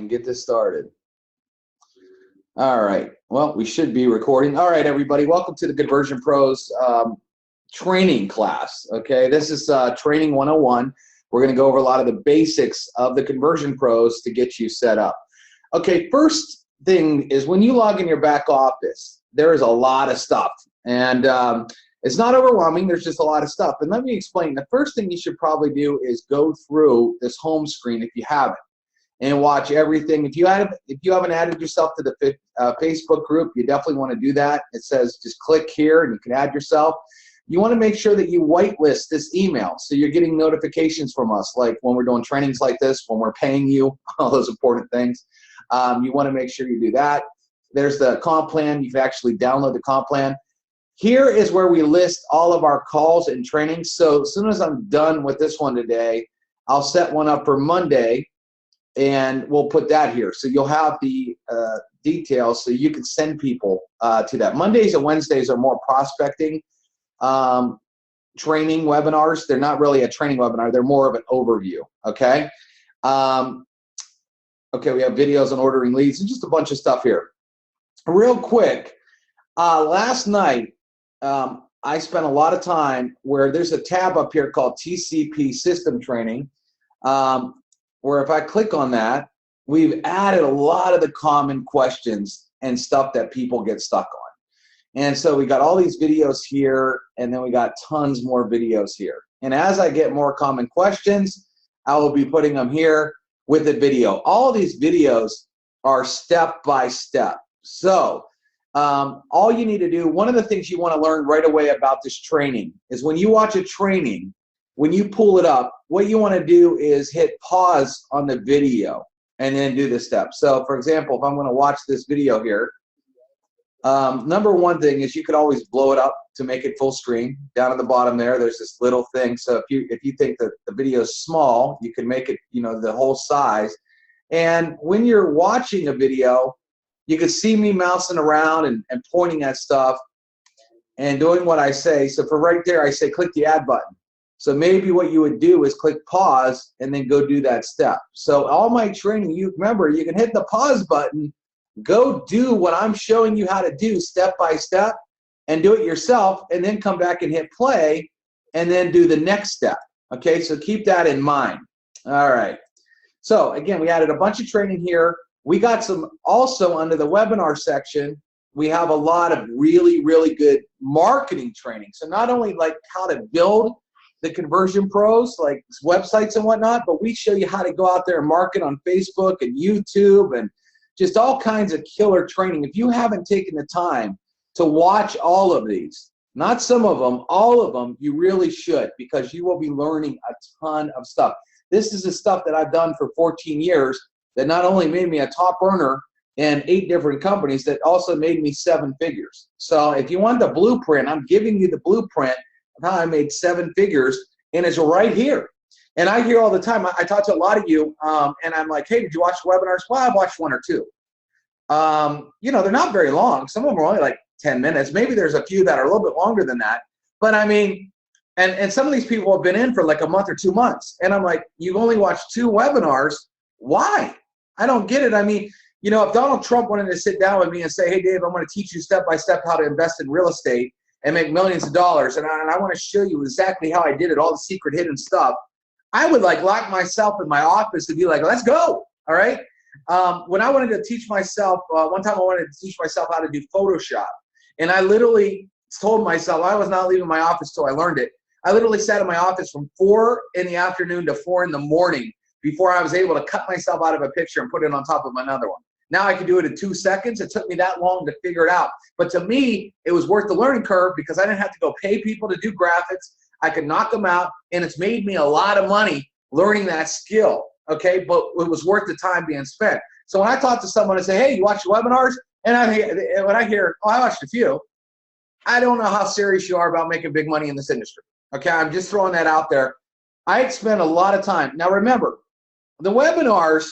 and get this started. All right. Well, we should be recording. All right, everybody. Welcome to the Conversion Pros training class. Okay, this is training 101. We're going to go over a lot of the basics of the Conversion Pros to get you set up. Okay, first thing is when you log in your back office, there is a lot of stuff. And it's not overwhelming. There's just a lot of stuff. And let me explain. The first thing you should probably do is go through this home screen if you haven't, and watch everything. If you haven't added yourself to the Facebook group, you definitely want to do that. It says just click here and you can add yourself. You want to make sure that you whitelist this email so you're getting notifications from us, like when we're doing trainings like this, when we're paying you, all those important things. You want to make sure you do that. There's the comp plan. You can actually download the comp plan. Here is where we list all of our calls and trainings. So as soon as I'm done with this one today, I'll set one up for Monday, and we'll put that here. So you'll have the details so you can send people to that. Mondays and Wednesdays are more prospecting training webinars. They're not really a training webinar. They're more of an overview, okay? Okay, we have videos on ordering leads and just a bunch of stuff here. Real quick, last night, I spent a lot of time where there's a tab up here called TCP System Training, where if I click on that, we've added a lot of the common questions and stuff that people get stuck on. And so we got all these videos here, and then we got tons more videos here. And as I get more common questions, I will be putting them here with the video. All of these videos are step by step. So all you need to do, one of the things you want to learn right away about this training is when you watch a training, when you pull it up, what you want to do is hit pause on the video and then do the steps. So for example, if I'm going to watch this video here, number one thing is you could always blow it up to make it full screen. Down at the bottom there's this little thing. So if you think that the video is small, you can make it, the whole size. And when you're watching a video, you can see me mousing around and pointing at stuff and doing what I say. So for right there, I say click the add button. So maybe what you would do is click pause and then go do that step. So all my training, you remember, you can hit the pause button, go do what I'm showing you how to do step by step and do it yourself, and then come back and hit play and then do the next step. Okay, so keep that in mind. All right. So again, we added a bunch of training here. We got some also under the webinar section. We have a lot of really, really good marketing training. So not only like how to build the Conversion Pros, like websites and whatnot, but we show you how to go out there and market on Facebook and YouTube and just all kinds of killer training. If you haven't taken the time to watch all of these, not some of them, all of them, you really should, because you will be learning a ton of stuff. This is the stuff that I've done for 14 years that not only made me a top earner in 8 different companies, that also made me 7 figures. So if you want the blueprint, I'm giving you the blueprint of how I made 7 figures, and it's right here. And I hear all the time, I talk to a lot of you, and I'm like, hey, did you watch the webinars? Well, I've watched 1 or 2. They're not very long. Some of them are only like 10 minutes. Maybe there's a few that are a little bit longer than that. But I mean, and some of these people have been in for like a month or 2 months. And I'm like, you've only watched 2 webinars. Why? I don't get it. I mean, if Donald Trump wanted to sit down with me and say, hey, Dave, I'm going to teach you step by step how to invest in real estate and make millions of dollars, and I want to show you exactly how I did it, all the secret hidden stuff, I would like lock myself in my office and be like, let's go. All right. When I wanted to teach myself, one time I wanted to teach myself how to do Photoshop. And I literally told myself I was not leaving my office till I learned it. I literally sat in my office from 4 in the afternoon to 4 in the morning before I was able to cut myself out of a picture and put it on top of another one. Now I can do it in 2 seconds. It took me that long to figure it out. But to me, it was worth the learning curve because I didn't have to go pay people to do graphics. I could knock them out, and it's made me a lot of money learning that skill, okay? But it was worth the time being spent. So when I talk to someone and say, hey, you watch the webinars? And when I hear, oh, I watched a few, I don't know how serious you are about making big money in this industry, okay? I'm just throwing that out there. I spent a lot of time. Now remember, the webinars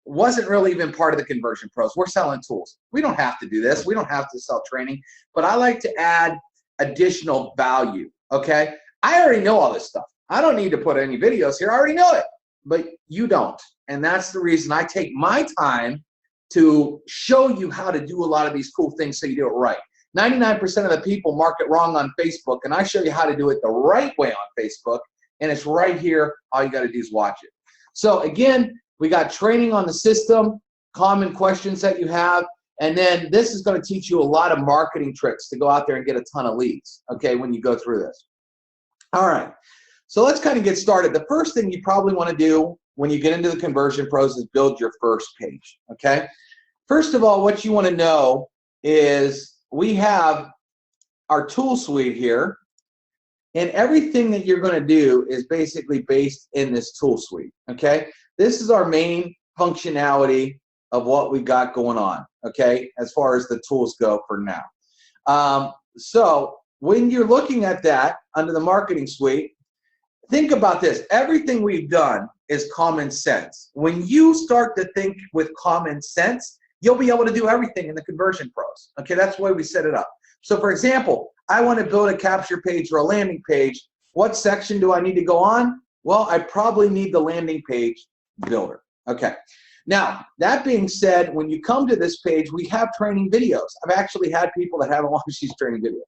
wasn't really even part of the Conversion Pros. We're selling tools. We don't have to do this. We don't have to sell training, but I like to add additional value, okay? I already know all this stuff. I don't need to put any videos here. I already know it, but you don't, And that's the reason I take my time to show you how to do a lot of these cool things so you do it right. 99% of the people mark it wrong on Facebook, and I show you how to do it the right way on Facebook, and it's right here. All you got to do is watch it. So again, we got training on the system, common questions that you have, and then this is going to teach you a lot of marketing tricks to go out there and get a ton of leads, okay, when you go through this. All right, so let's kind of get started. The first thing you probably want to do when you get into the Conversion Pros is build your first page, okay? First of all, what you want to know is we have our tool suite here, and everything that you're going to do is basically based in this tool suite, okay? This is our main functionality of what we got going on, okay, as far as the tools go for now. So when you're looking at that under the marketing suite, think about this. Everything we've done is common sense. When you start to think with common sense, you'll be able to do everything in the Conversion Pros. Okay, that's the way we set it up. So for example, I want to build a capture page or a landing page. What section do I need to go on? Well, I probably need the landing page builder. Okay. Now, that being said, when you come to this page, we have training videos. I've actually had people that haven't watched these training videos.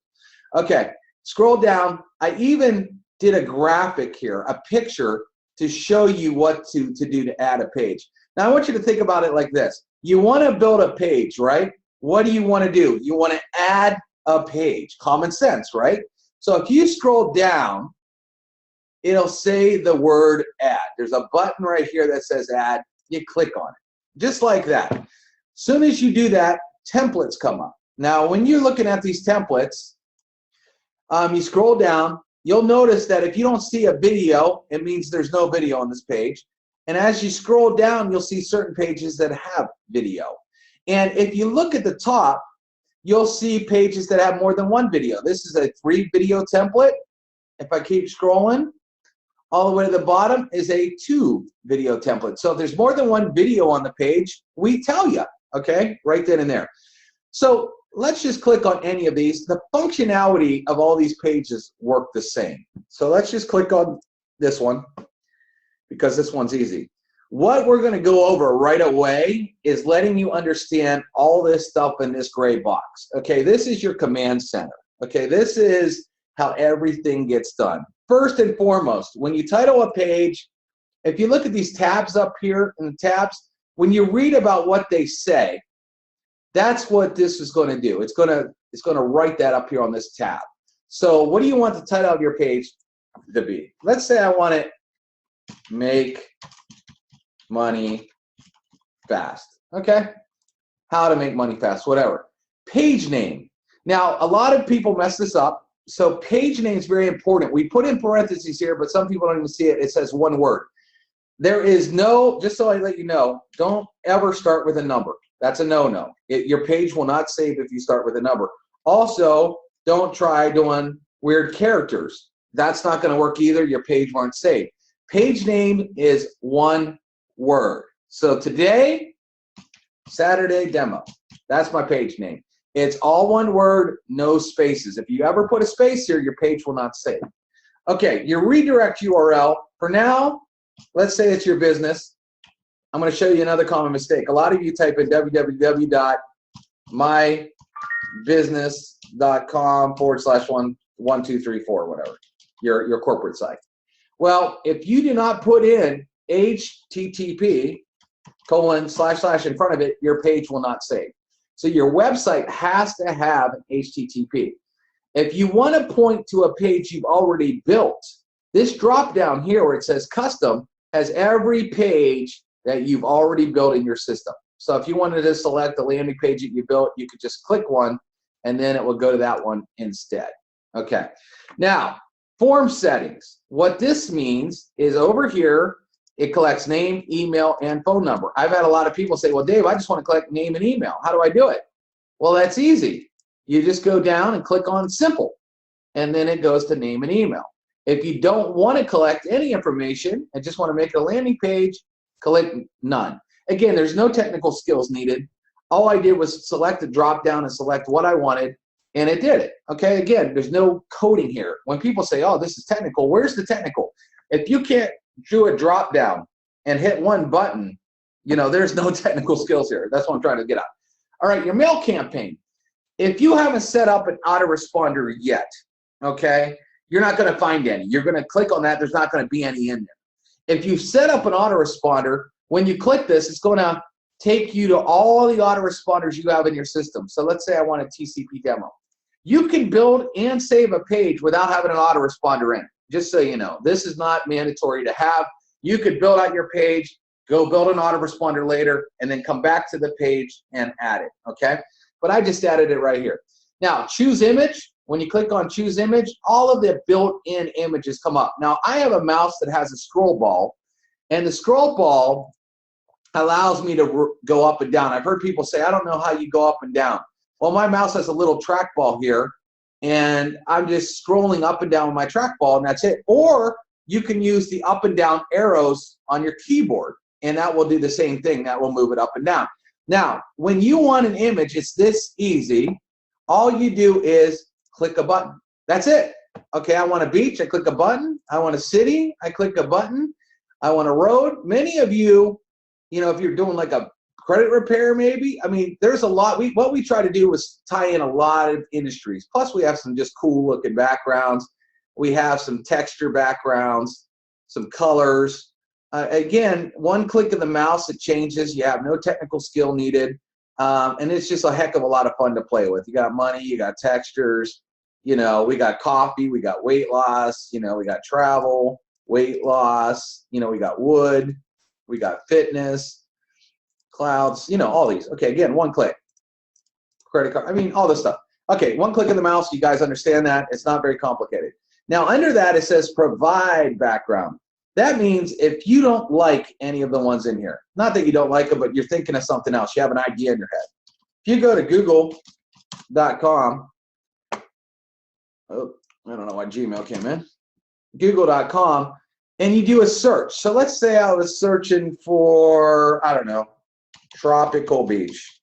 Okay, scroll down. I even did a graphic here, a picture to show you what to do to add a page. Now, I want you to think about it like this. You want to build a page, right? What do you want to do? You want to add a page. Common sense, right? So if you scroll down, it'll say the word add. There's a button right here that says add. You click on it, just like that. As soon as you do that, templates come up. Now, when you're looking at these templates, you scroll down, you'll notice that if you don't see a video, it means there's no video on this page. And as you scroll down, you'll see certain pages that have video. And if you look at the top, you'll see pages that have more than one video. This is a 3-video template. If I keep scrolling, all the way to the bottom is a 2-video template. So if there's more than one video on the page, we tell you, okay, right then and there. So let's just click on any of these. The functionality of all these pages work the same. So let's just click on this one, because this one's easy. What we're going to go over right away is letting you understand all this stuff in this gray box. Okay, this is your command center. Okay, this is how everything gets done. First and foremost, when you title a page, if you look at these tabs up here in the tabs, when you read about what they say, that's what this is going to do. It's going to write that up here on this tab. So what do you want the title of your page to be? Let's say I want it make money fast. Okay? How to make money fast, whatever. Page name. Now, a lot of people mess this up. So page name is very important. We put in parentheses here, but some people don't even see it. It says one word. There is no, just so I let you know, don't ever start with a number. That's a no-no. Your page will not save if you start with a number. Also, don't try doing weird characters. That's not going to work either. Your page won't save. Page name is one word. So today, Saturday demo. That's my page name. It's all one word, no spaces. If you ever put a space here, your page will not save. Okay, your redirect URL. For now, let's say it's your business. I'm going to show you another common mistake. A lot of you type in www.mybusiness.com/12344, whatever, your corporate site. Well, if you do not put in http:// in front of it, your page will not save. So your website has to have an HTTP. If you want to point to a page you've already built, this drop down here where it says custom has every page that you've already built in your system. So if you wanted to select the landing page that you built, you could just click one and then it will go to that one instead. Okay. Now, form settings. What this means is over here, it collects name, email, and phone number. I've had a lot of people say, well, Dave, I just want to collect name and email. How do I do it? Well, that's easy. You just go down and click on simple, and then it goes to name and email. If you don't want to collect any information and just want to make a landing page, click none. Again, there's no technical skills needed. All I did was select the drop down and select what I wanted, and it did it. Okay, again, there's no coding here. When people say, oh, this is technical, where's the technical? If you can't do a drop down and hit one button, you know, there's no technical skills here. That's what I'm trying to get at. All right, your mail campaign. If you haven't set up an autoresponder yet, okay, you're not going to find any. You're going to click on that. There's not going to be any in there. If you've set up an autoresponder, when you click this, it's going to take you to all the autoresponders you have in your system. So let's say I want a TCP demo. You can build and save a page without having an autoresponder in. Just so you know, this is not mandatory to have. You could build out your page, go build an autoresponder later, and then come back to the page and add it, okay? But I just added it right here. Now, choose image. When you click on choose image, all of the built-in images come up. Now, I have a mouse that has a scroll ball, and the scroll ball allows me to go up and down. I've heard people say, I don't know how you go up and down. Well, my mouse has a little trackball here, and I'm just scrolling up and down with my trackball, and that's it. Or you can use the up and down arrows on your keyboard, and that will do the same thing. That will move it up and down. Now, when you want an image, it's this easy. All you do is click a button. That's it. Okay, I want a beach, I click a button. I want a city, I click a button. I want a road. Many of you, you know, if you're doing like a credit repair maybe, I mean, there's a lot. What we try to do is tie in a lot of industries. Plus, we have some just cool looking backgrounds. We have some texture backgrounds, some colors. Again, one click of the mouse, it changes. You have no technical skill needed. And it's just a heck of a lot of fun to play with. You got money, you got textures, you know, we got coffee, we got weight loss, you know, we got travel, weight loss, you know, we got wood, we got fitness, clouds, you know, all these. Okay, again, one click. Credit card, I mean, all this stuff. Okay, one click of the mouse, you guys understand that. It's not very complicated. Now, under that, it says provide background. That means if you don't like any of the ones in here, not that you don't like them, but you're thinking of something else, you have an idea in your head. If you go to google.com, oh, I don't know why Gmail came in, google.com, and you do a search. So let's say I was searching for, I don't know, tropical beach.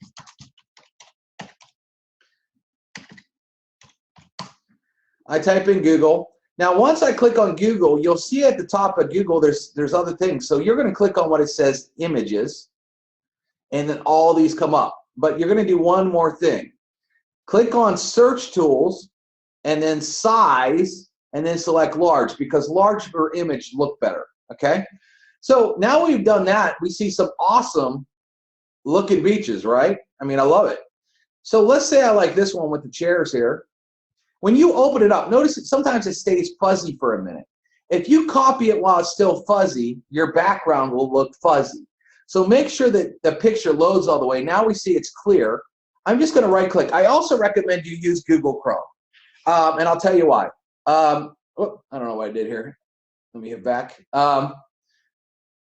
I type in Google. Now, once I click on Google, you'll see at the top of Google, there's other things. So you're going to click on what it says images, and then all these come up. But you're going to do one more thing. Click on search tools, and then size, and then select large, because larger image look better, okay? So now we've done that, we see some awesome looking beaches, right? I mean, I love it. So let's say I like this one with the chairs here. When you open it up, notice that sometimes it stays fuzzy for a minute. If you copy it while it's still fuzzy, your background will look fuzzy. So make sure that the picture loads all the way. Now we see it's clear. I'm just going to right click. I also recommend you use Google Chrome. And I'll tell you why. I don't know what I did here. Let me hit back.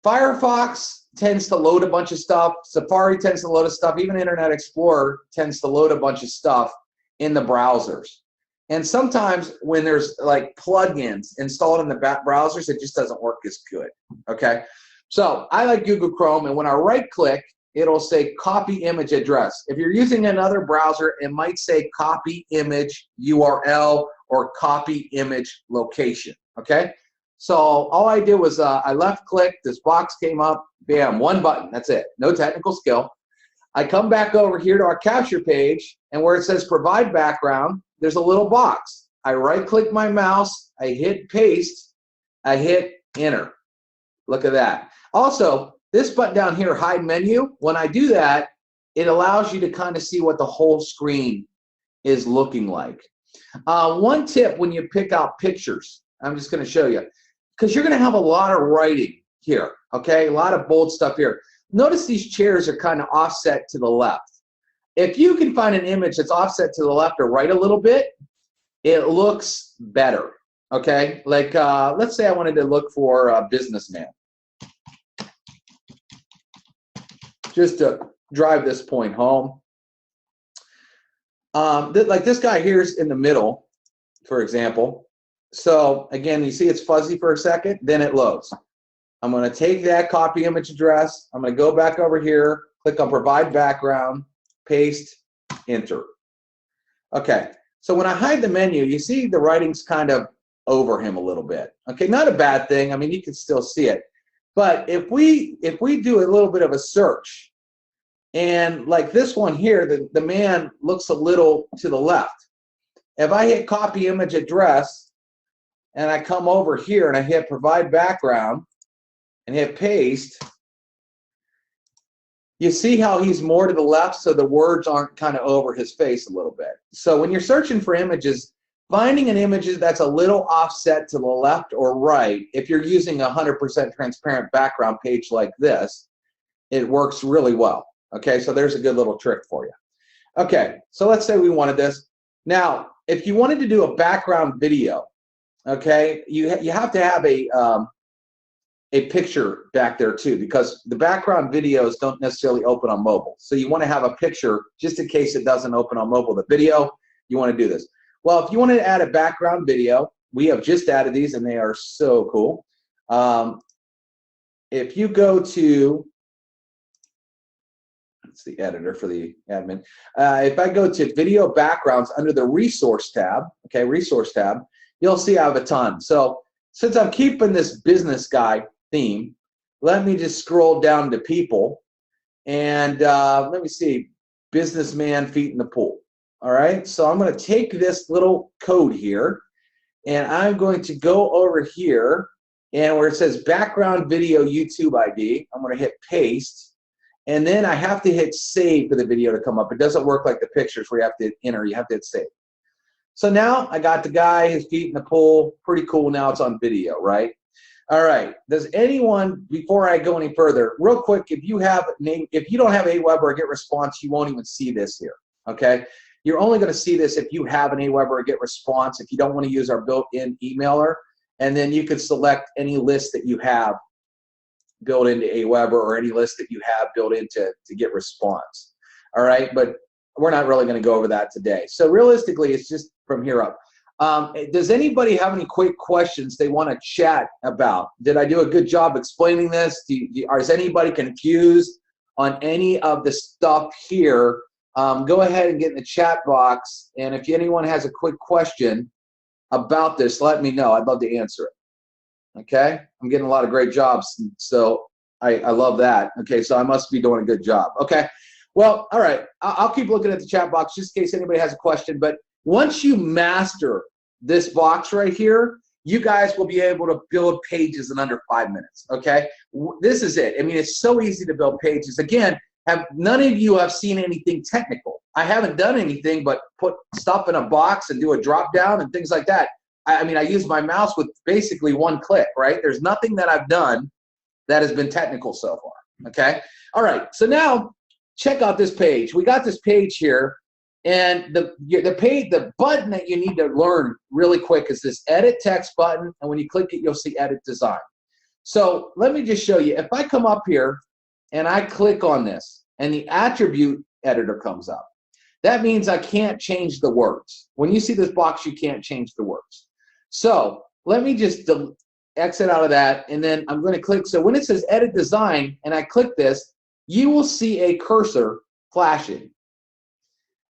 Firefox tends to load a bunch of stuff. Safari tends to load of stuff. Even Internet Explorer tends to load a bunch of stuff in the browsers. And sometimes when there's like plugins installed in the browsers, it just doesn't work as good, okay? So I like Google Chrome, and when I right click, it'll say copy image address. If you're using another browser, it might say copy image URL or copy image location, okay? So all I did was I left click, this box came up, bam, one button, that's it, no technical skill. I come back over here to our capture page, and where it says provide background, there's a little box. I right click my mouse, I hit paste, I hit enter. Look at that. Also, this button down here, hide menu, when I do that, it allows you to kind of see what the whole screen is looking like. One tip when you pick out pictures, I'm just going to show you, because you're going to have a lot of writing here, okay? A lot of bold stuff here. Notice these chairs are kind of offset to the left. If you can find an image that's offset to the left or right a little bit, it looks better, okay? Like, let's say I wanted to look for a businessman. Just to drive this point home. Like this guy here is in the middle, for example. So again, you see it's fuzzy for a second, then it loads. I'm going to take that copy image address. I'm going to go back over here, click on provide background, paste, enter. Okay, so when I hide the menu, you see the writing's kind of over him a little bit. Okay, not a bad thing. I mean, you can still see it. But if we do a little bit of a search, and like this one here, the man looks a little to the left. If I hit copy image address, and I come over here and I hit provide background and hit paste, you see how he's more to the left, so the words aren't kind of over his face a little bit. So when you're searching for images, finding an image that's a little offset to the left or right, if you're using a 100% transparent background page like this, it works really well. Okay, so there's a good little trick for you. Okay, so let's say we wanted this. Now, if you wanted to do a background video, okay, you have to have a picture back there too, because the background videos don't necessarily open on mobile. So you want to have a picture just in case it doesn't open on mobile. The video, you want to do this. Well, if you want to add a background video, we have just added these and they are so cool. If you go to, it's the editor for the admin. If I go to video backgrounds under the resource tab, okay, resource tab, you'll see I have a ton. So since I'm keeping this business guy theme, let me just scroll down to people and let me see, businessman feet in the pool. All right, so I'm going to take this little code here and I'm going to go over here and where it says background video YouTube ID, I'm going to hit paste, and then I have to hit save for the video to come up. It doesn't work like the pictures where you have to enter, you have to hit save. So now I got the guy, his feet in the pool, pretty cool. Now it's on video, right? All right, does anyone, before I go any further, real quick, if you don't have AWeber or GetResponse, you won't even see this here, okay? You're only going to see this if you have an AWeber or GetResponse, if you don't want to use our built-in emailer, and then you could select any list that you have built into AWeber or any list that you have built into GetResponse. All right, but we're not really going to go over that today. So realistically, it's just from here up. Does anybody have any quick questions they want to chat about? Did I do a good job explaining this? Is anybody confused on any of the stuff here? Go ahead and get in the chat box, and if anyone has a quick question about this, let me know. I'd love to answer it. Okay, I'm getting a lot of great jobs, so I love that. Okay, so I must be doing a good job. Okay, well, all right, I'll keep looking at the chat box just in case anybody has a question. But once you master this box right here, you guys will be able to build pages in under 5 minutes. Okay, this is it. I mean, it's so easy to build pages. Again, none of you have seen anything technical. I haven't done anything but put stuff in a box and do a drop down and things like that. I mean, I use my mouse with basically one click, right? There's nothing that I've done that has been technical so far, okay? All right, so now check out this page. We got this page here, and the button that you need to learn really quick is this edit text button, and when you click it, you'll see edit design. So let me just show you. If I come up here and I click on this, and the attribute editor comes up, that means I can't change the words. When you see this box, you can't change the words. So let me just exit out of that, and then I'm going to click. So when it says edit design and I click this, you will see a cursor flashing.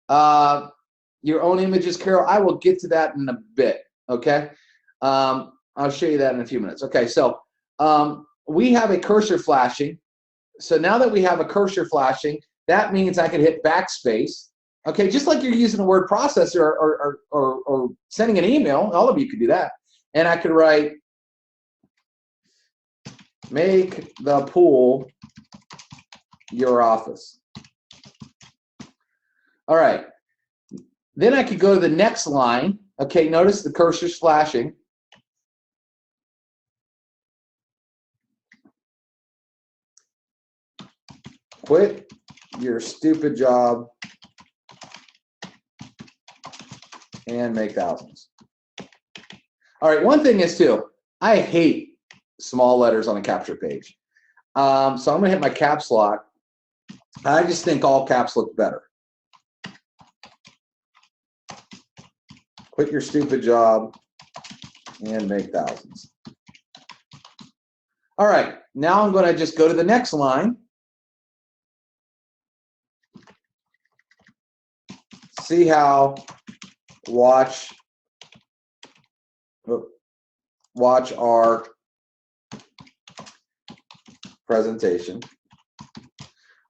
Your own images, Carol, I will get to that in a bit, okay? I'll show you that in a few minutes. Okay, so we have a cursor flashing. So now that we have a cursor flashing, that means I can hit backspace. Okay, just like you're using a word processor or sending an email, all of you could do that. And I could write, make the pool your office. All right, then I could go to the next line. Okay, notice the cursor's flashing. Quit your stupid job and make thousands. All right, one thing is too, I hate small letters on a capture page. So I'm gonna hit my caps lock. I just think all caps look better. Quit your stupid job and make thousands. All right, now I'm gonna just go to the next line. See how watch our presentation.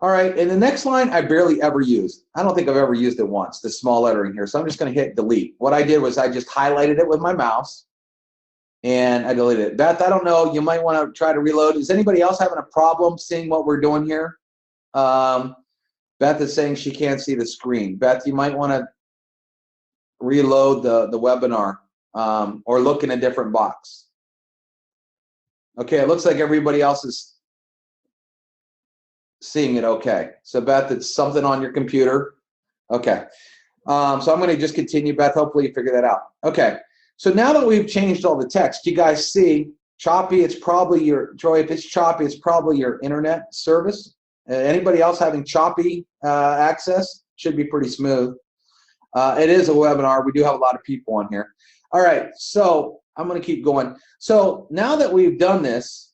All right, and the next line I barely ever used. I don't think I've ever used it once, the small lettering here. So I'm just going to hit delete. What I did was I just highlighted it with my mouse, and I deleted it. Beth, I don't know. You might want to try to reload. Is anybody else having a problem seeing what we're doing here? Beth is saying she can't see the screen. Beth, you might want to reload the webinar or look in a different box. Okay, it looks like everybody else is seeing it okay. So Beth, it's something on your computer. Okay. So I'm going to just continue, Beth. Hopefully you figure that out. Okay. So now that we've changed all the text, you guys see choppy, it's probably your, Troy, if it's choppy, it's probably your internet service. Anybody else having choppy access? Should be pretty smooth. It is a webinar. We do have a lot of people on here. All right. So I'm going to keep going. So now that we've done this,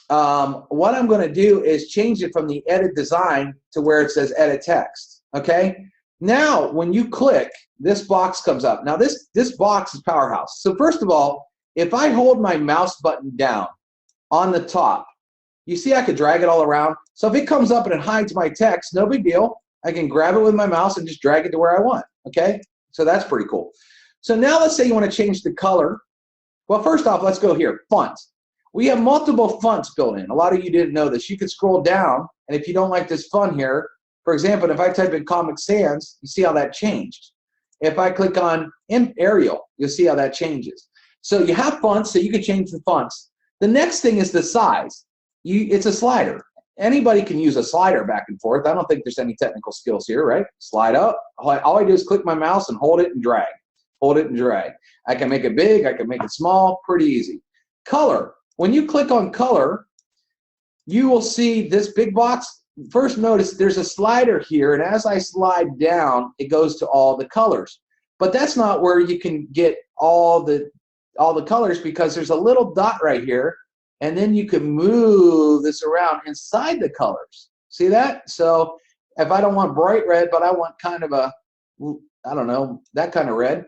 what I'm going to do is change it from the edit design to where it says edit text. Okay. Now, when you click, this box comes up. Now, this box is Powerhouse. So first of all, if I hold my mouse button down on the top, you see I could drag it all around. So if it comes up and it hides my text, no big deal. I can grab it with my mouse and just drag it to where I want. Okay. So that's pretty cool. So now let's say you want to change the color. Well, first off, let's go here. Font. We have multiple fonts built in. A lot of you didn't know this. You could scroll down, and if you don't like this font here, for example, if I type in Comic Sans, you see how that changed. If I click on Arial, you'll see how that changes. So you have fonts, so you can change the fonts. The next thing is the size. It's a slider. Anybody can use a slider back and forth. I don't think there's any technical skills here, right? Slide up. All I do is click my mouse and hold it and drag. Hold it and drag. I can make it big. I can make it small. Pretty easy. Color. When you click on color, you will see this big box. First, notice there's a slider here, and as I slide down, it goes to all the colors. But that's not where you can get all the colors, because there's a little dot right here, and then you can move this around inside the colors. See that? So if I don't want bright red, but I want kind of a, I don't know, that kind of red,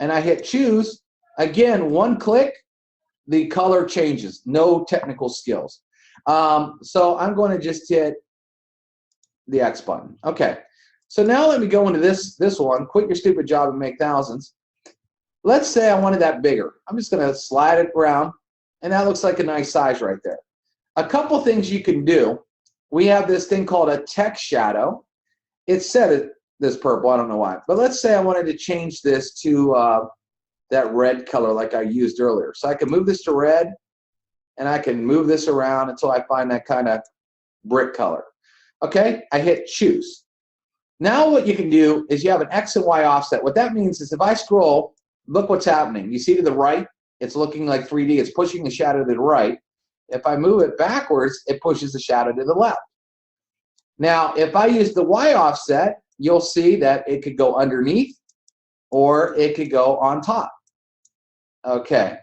and I hit choose, again, one click, the color changes. No technical skills. So I'm going to just hit the X button. Okay. So now let me go into this one. Quit your stupid job and make thousands. Let's say I wanted that bigger. I'm just going to slide it around, and that looks like a nice size right there. A couple things you can do. We have this thing called a text shadow. It's set this purple. I don't know why. But let's say I wanted to change this to that red color like I used earlier. So I can move this to red, and I can move this around until I find that kind of brick color. Okay, I hit choose. Now what you can do is you have an X and Y offset. What that means is if I scroll, look what's happening. You see to the right, it's looking like 3D. It's pushing the shadow to the right. If I move it backwards, it pushes the shadow to the left. Now, if I use the Y offset, you'll see that it could go underneath or it could go on top. Okay.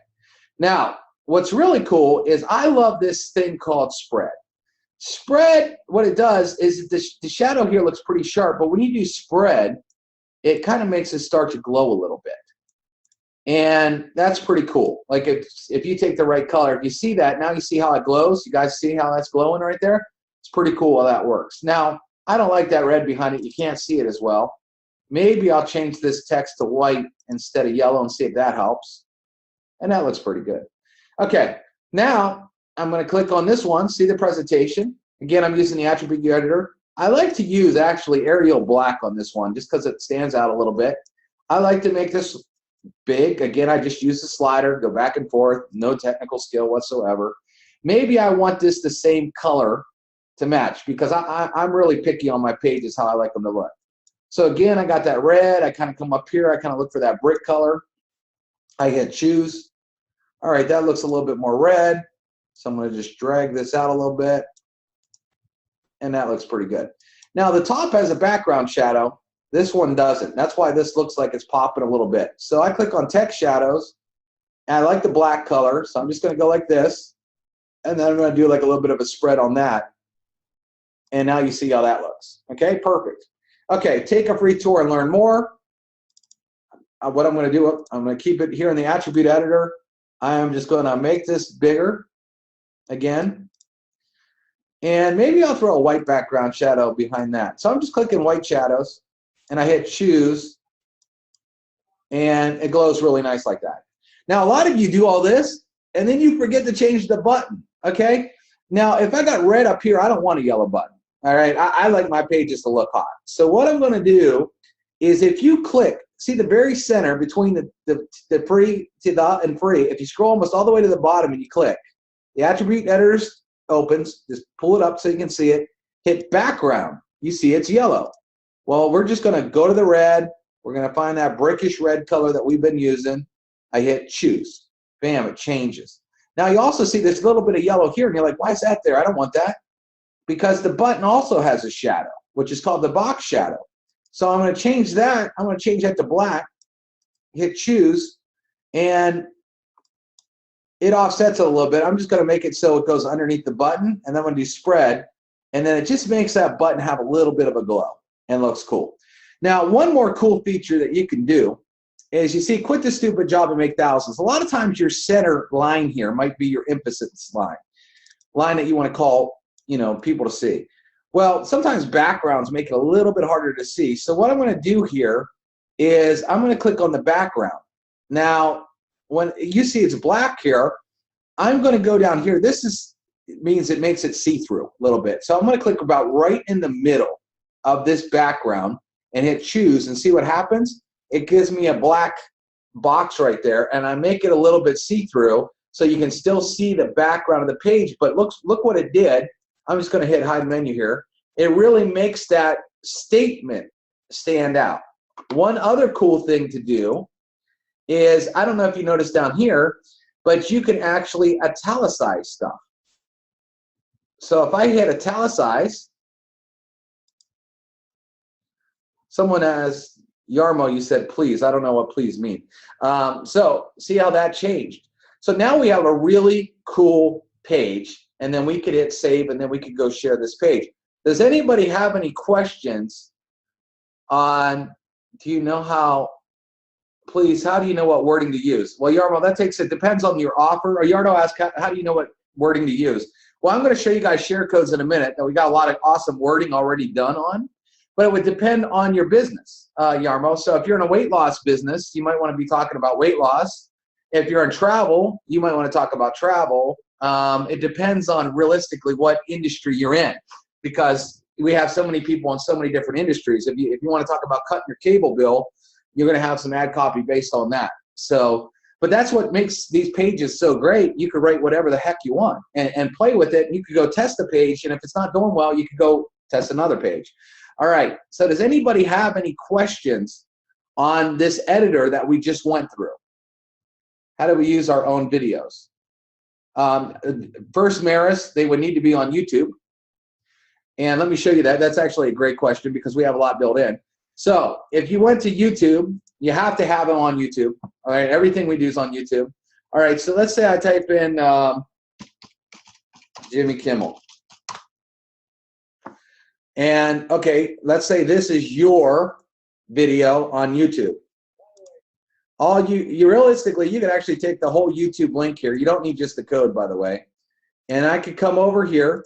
Now, what's really cool is I love this thing called spread. Spread, what it does is the shadow here looks pretty sharp, but when you do spread, it kind of makes it start to glow a little bit. And that's pretty cool. Like if you take the right color, if you see that, now you see how it glows. You guys see how that's glowing right there? It's pretty cool how that works. Now, I don't like that red behind it. You can't see it as well. Maybe I'll change this text to white instead of yellow and see if that helps. And that looks pretty good. Okay, now I'm going to click on this one, see the presentation. Again, I'm using the attribute editor. I like to use actually Arial black on this one just because it stands out a little bit. I like to make this big. Again, I just use the slider, go back and forth, no technical skill whatsoever. Maybe I want this the same color to match because I'm really picky on my pages how I like them to look. So again, I got that red. I kind of come up here. I kind of look for that brick color. I hit choose. All right, that looks a little bit more red. So I'm going to just drag this out a little bit. And that looks pretty good. Now, the top has a background shadow. This one doesn't. That's why this looks like it's popping a little bit. So I click on text shadows. And I like the black color. So I'm just going to go like this. And then I'm going to do like a little bit of a spread on that. And now you see how that looks. Okay, perfect. Okay, take a free tour and learn more. What I'm going to do, I'm going to keep it here in the attribute editor. I am just going to make this bigger again. And maybe I'll throw a white background shadow behind that. So I'm just clicking white shadows, and I hit choose, and it glows really nice like that. Now, a lot of you do all this, and then you forget to change the button, okay? Now, if I got red up here, I don't want a yellow button, all right? I like my pages to look hot. So what I'm going to do is if you click, see the very center between the free to the and free, if you scroll almost all the way to the bottom and you click, the attribute editors opens, just pull it up so you can see it, hit background, you see it's yellow. Well, we're just going to go to the red, we're going to find that brickish red color that we've been using. I hit choose, bam, it changes. Now you also see this little bit of yellow here and you're like, why is that there? I don't want that. Because the button also has a shadow, which is called the box shadow. So I'm going to change that, I'm going to change that to black, hit choose, and it offsets it a little bit. I'm just going to make it so it goes underneath the button, and then I'm going to do spread, and then it just makes that button have a little bit of a glow and looks cool. Now, one more cool feature that you can do is, you see, quit the stupid job and make thousands. A lot of times your center line here might be your emphasis line that you want to call, you know, people to see. Well, sometimes backgrounds make it a little bit harder to see. So what I'm going to do here is I'm going to click on the background. Now, when you see it's black here, I'm going to go down here. This means it makes it see-through a little bit. So I'm going to click about right in the middle of this background and hit choose and see what happens. It gives me a black box right there, and I make it a little bit see-through so you can still see the background of the page. But look what it did. I'm just going to hit hide menu here. It really makes that statement stand out. One other cool thing to do is, I don't know if you noticed down here, but you can actually italicize stuff. So if I hit italicize, someone has, Yarmo, you said please. I don't know what please mean. So see how that changed. So now we have a really cool page, and then we could hit save, and then we could go share this page. Does anybody have any questions on, do you know how, please, how do you know what wording to use? Well, Yarmo, it depends on your offer. Or Yardo asked, how do you know what wording to use? Well, I'm going to show you guys share codes in a minute that we got a lot of awesome wording already done on, but it would depend on your business, Yarmo. So if you're in a weight loss business, you might want to be talking about weight loss. If you're in travel, you might want to talk about travel. It depends on realistically what industry you're in, because we have so many people in so many different industries. If you want to talk about cutting your cable bill, you're going to have some ad copy based on that. So, but that's what makes these pages so great. You could write whatever the heck you want and play with it. You could go test the page, and if it's not going well, you could go test another page. All right, so does anybody have any questions on this editor that we just went through? How do we use our own videos? First, Maris, they would need to be on YouTube. And let me show you that. That's actually a great question because we have a lot built in. So if you went to YouTube, you have to have them on YouTube. All right, everything we do is on YouTube. All right, so let's say I type in Jimmy Kimmel. And okay, let's say this is your video on YouTube. All you realistically, you could actually take the whole YouTube link here. You don't need just the code, by the way. And I could come over here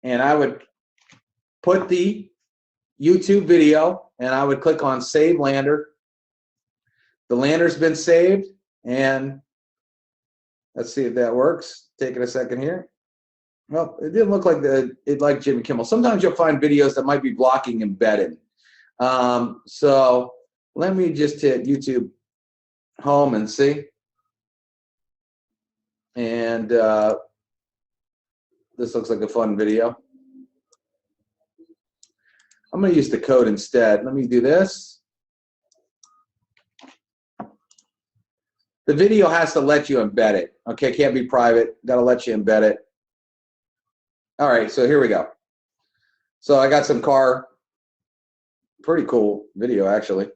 and I would put the YouTube video and I would click on Save Lander. The lander's been saved, and let's see if that works. Taking a second here. Well, it didn't look like it like Jimmy Kimmel. Sometimes you'll find videos that might be blocking embedded. So let me just hit YouTube home and see. And this looks like a fun video. I'm going to use the code instead. Let me do this. The video has to let you embed it. Okay, can't be private. Got to let you embed it. All right, so here we go. So I got some car, pretty cool video actually.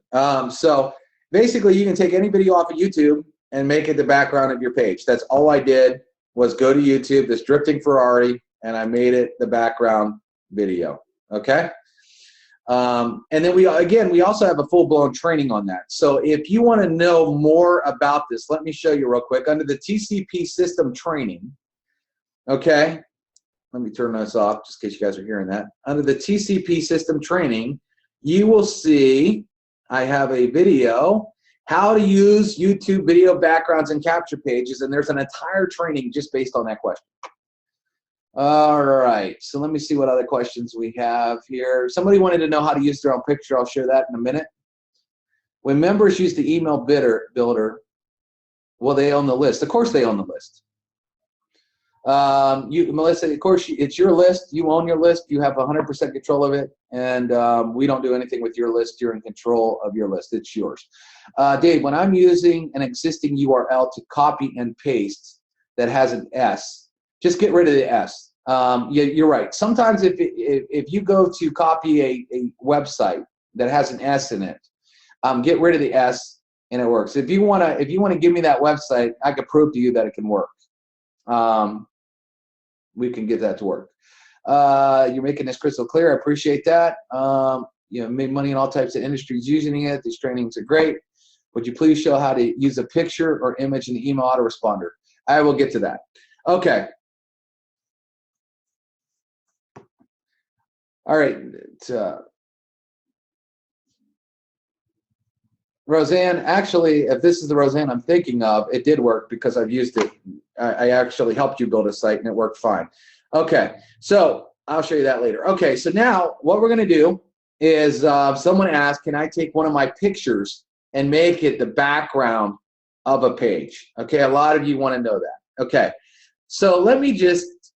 So basically you can take any video off of YouTube and make it the background of your page. That's all I did was go to YouTube, this drifting Ferrari, and I made it the background video, okay? And then we also have a full-blown training on that. So if you want to know more about this, let me show you real quick. Under the TCP system training, okay, let me turn this off just in case you guys are hearing that. Under the TCP system training, you will see I have a video, how to use YouTube video backgrounds and capture pages, and there's an entire training just based on that question. All right, so let me see what other questions we have here. Somebody wanted to know how to use their own picture. I'll share that in a minute. When members use the email builder, will they own the list? Of course they own the list. Melissa, of course, it's your list. You own your list. You have 100% control of it, and we don't do anything with your list. You're in control of your list. It's yours. Dave, when I'm using an existing URL to copy and paste that has an S, just get rid of the S. You're right. Sometimes if you go to copy a website that has an S in it, get rid of the S and it works. If you wanna give me that website, I can prove to you that it can work. We can get that to work. You're making this crystal clear. I appreciate that. Made money in all types of industries using it. These trainings are great. Would you please show how to use a picture or image in the email autoresponder? I will get to that. Okay. All right. Roseanne, actually, if this is the Roseanne I'm thinking of, it did work because I've used it. I actually helped you build a site and it worked fine. Okay, so I'll show you that later. Okay, so now what we're going to do is someone asked, can I take one of my pictures and make it the background of a page? Okay, a lot of you want to know that. Okay, so let me just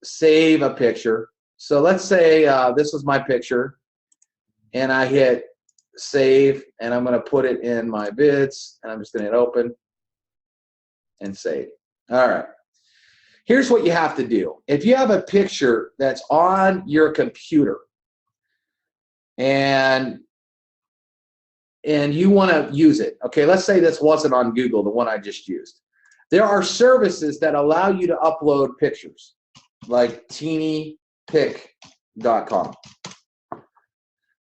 save a picture. So let's say this was my picture and I hit save, and I'm going to put it in my bids, and I'm just going to hit open and save. All right. Here's what you have to do. If you have a picture that's on your computer and you want to use it, okay, let's say this wasn't on Google, the one I just used. There are services that allow you to upload pictures, like teenypic.com.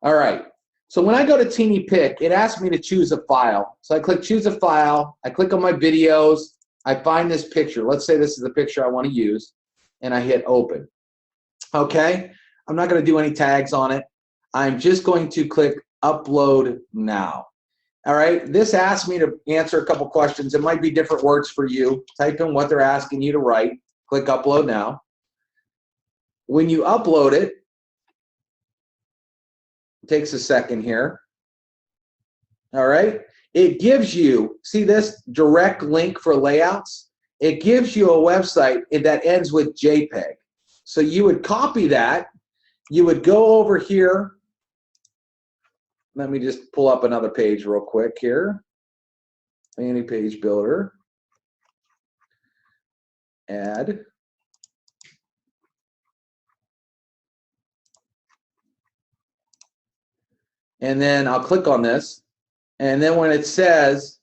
All right. So when I go to TeenyPic, it asks me to choose a file. So I click choose a file. I click on my videos. I find this picture. Let's say this is the picture I want to use, and I hit open. Okay? I'm not going to do any tags on it. I'm just going to click upload now. All right? This asks me to answer a couple questions. It might be different words for you. Type in what they're asking you to write. Click upload now. When you upload it, it takes a second here. All right. It gives you, see this direct link for layouts? It gives you a website that ends with JPEG. So you would copy that. You would go over here. Let me just pull up another page real quick here. Fanny page builder. Add. And then I'll click on this, and then when it says,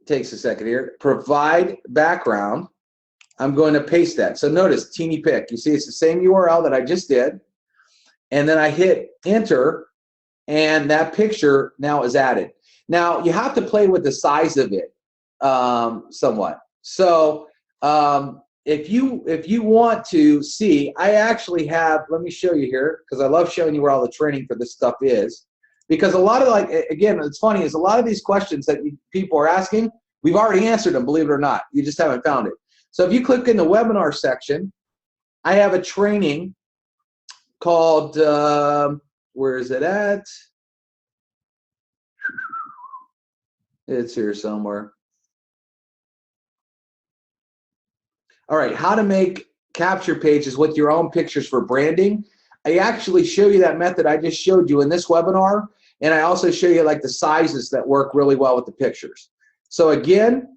it takes a second here, provide background, I'm going to paste that. So notice TeenyPic, you see it's the same URL that I just did, and then I hit enter, and that picture now is added. Now you have to play with the size of it somewhat. So if you want to see, I actually have, let me show you here, because I love showing you where all the training for this stuff is. Because a lot of, like, again, it's funny, is a lot of these questions that people are asking, we've already answered them, believe it or not. You just haven't found it. So if you click in the webinar section, I have a training called, where is it at? It's here somewhere. All right, how to make capture pages with your own pictures for branding. I actually show you that method I just showed you in this webinar, and I also show you like the sizes that work really well with the pictures. So again,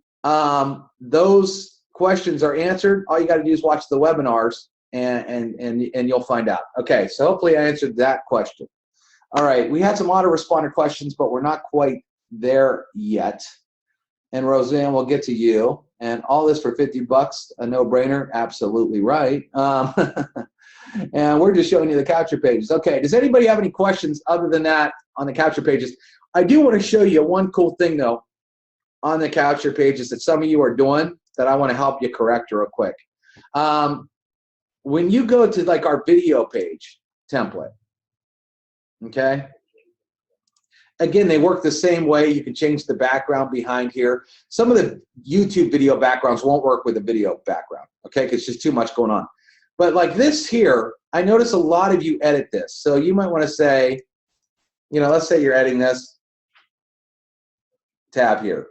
those questions are answered. All you got to do is watch the webinars, and you'll find out. Okay, so hopefully I answered that question. All right, we had some autoresponder questions, but we're not quite there yet. And Roseanne, we'll get to you. And all this for 50 bucks, a no-brainer? Absolutely right. And we're just showing you the capture pages. Okay, does anybody have any questions other than that on the capture pages? I do want to show you one cool thing, though, on the capture pages that some of you are doing that I want to help you correct real quick. When you go to like our video page template, okay? Again, they work the same way. You can change the background behind here. Some of the YouTube video backgrounds won't work with the video background, okay? Because it's just too much going on. But like this here, I notice a lot of you edit this. So you might want to say, you know, let's say you're editing this tab here.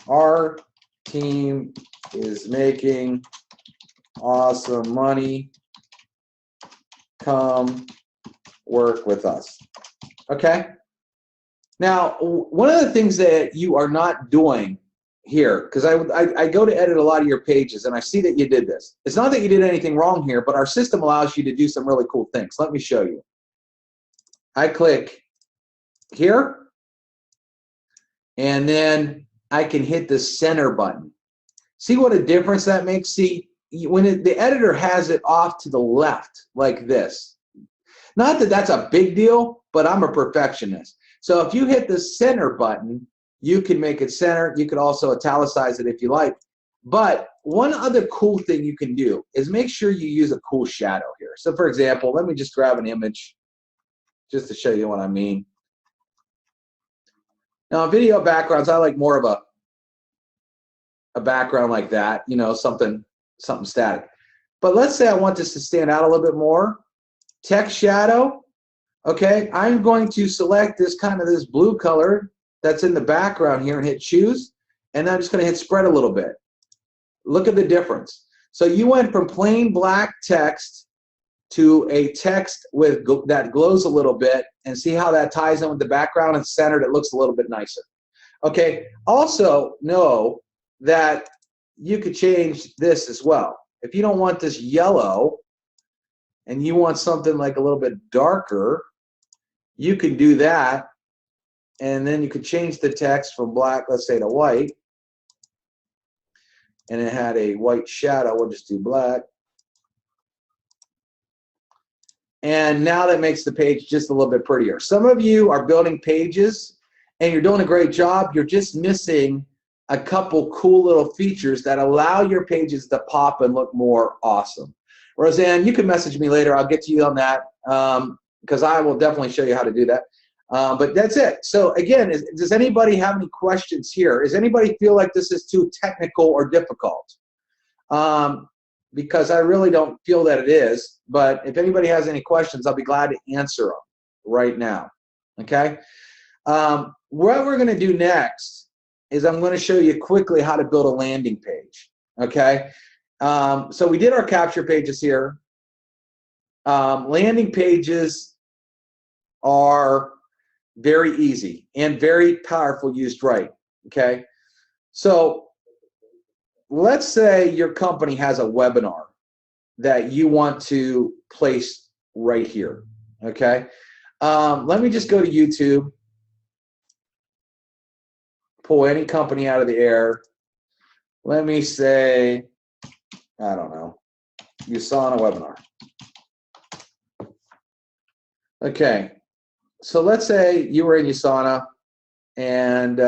Our team is making awesome money. Come work with us. Okay? Now, one of the things that you are not doing here, because I go to edit a lot of your pages, and I see that you did this. It's not that you did anything wrong here, but our system allows you to do some really cool things. Let me show you. I click here, and then I can hit the center button. See what a difference that makes? See, when the editor has it off to the left, like this. Not that that's a big deal, but I'm a perfectionist. So if you hit the center button, you can make it center. You could also italicize it if you like. But one other cool thing you can do is make sure you use a cool shadow here. So for example, let me just grab an image just to show you what I mean. Now, video backgrounds, I like more of a background like that, you know, something static. But let's say I want this to stand out a little bit more. Text shadow, okay, I'm going to select this blue color that's in the background here and hit choose, and I'm just going to hit spread a little bit. Look at the difference. So you went from plain black text to a text with that glows a little bit, and see how that ties in with the background and centered. It looks a little bit nicer. Okay, also know that you could change this as well. If you don't want this yellow and you want something like a little bit darker, you can do that, and then you could change the text from black, let's say, to white, and it had a white shadow. We'll just do black. And now that makes the page just a little bit prettier. Some of you are building pages and you're doing a great job. You're just missing a couple cool little features that allow your pages to pop and look more awesome. Roseanne, you can message me later. I'll get to you on that because I will definitely show you how to do that. But that's it. So again, does anybody have any questions here? Does anybody feel like this is too technical or difficult? Because I really don't feel that it is. But if anybody has any questions, I'll be glad to answer them right now. Okay? What we're going to do next is I'm going to show you quickly how to build a landing page. Okay? So we did our capture pages here. Landing pages are very easy and very powerful used right. Okay? So let's say your company has a webinar that you want to place right here. Okay? Let me just go to YouTube, pull any company out of the air. Let me say, I don't know, USANA webinar. Okay, so let's say you were in USANA and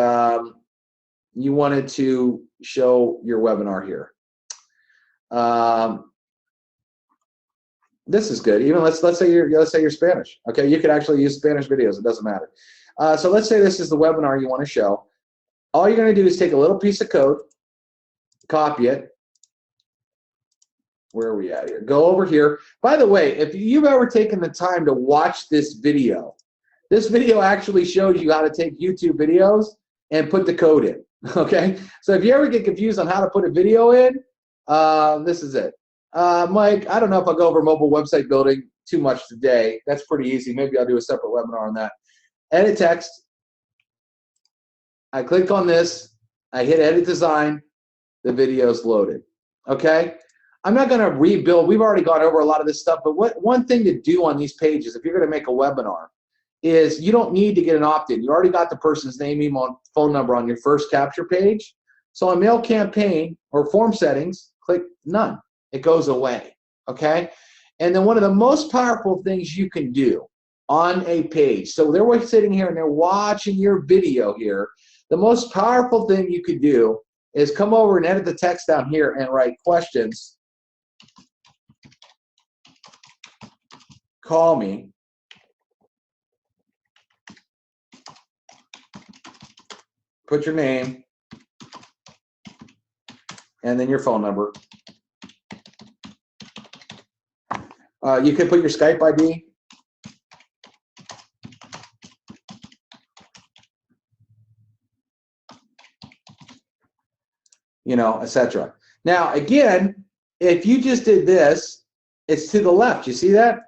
you wanted to show your webinar here. This is good. Even let's say you're Spanish. Okay, you could actually use Spanish videos. It doesn't matter. So let's say this is the webinar you want to show. All you're going to do is take a little piece of code, copy it. Where are we at here? Go over here. By the way, if you've ever taken the time to watch this video actually shows you how to take YouTube videos and put the code in. Okay? So if you ever get confused on how to put a video in, this is it. Mike, I don't know if I'll go over mobile website building too much today. That's pretty easy. Maybe I'll do a separate webinar on that. Edit text. I click on this. I hit edit design. The video's loaded. Okay? I'm not going to rebuild. We've already gone over a lot of this stuff, but one thing to do on these pages, if you're going to make a webinar, is you don't need to get an opt-in. You already got the person's name, email, phone number on your first capture page. So on mail campaign or form settings, click none. It goes away, okay? And then one of the most powerful things you can do on a page, so they're sitting here and they're watching your video here, the most powerful thing you could do is come over and edit the text down here and write questions. Call me. Put your name and then your phone number. You could put your Skype ID. You know, etc. Now, again, if you just did this, it's to the left. You see that?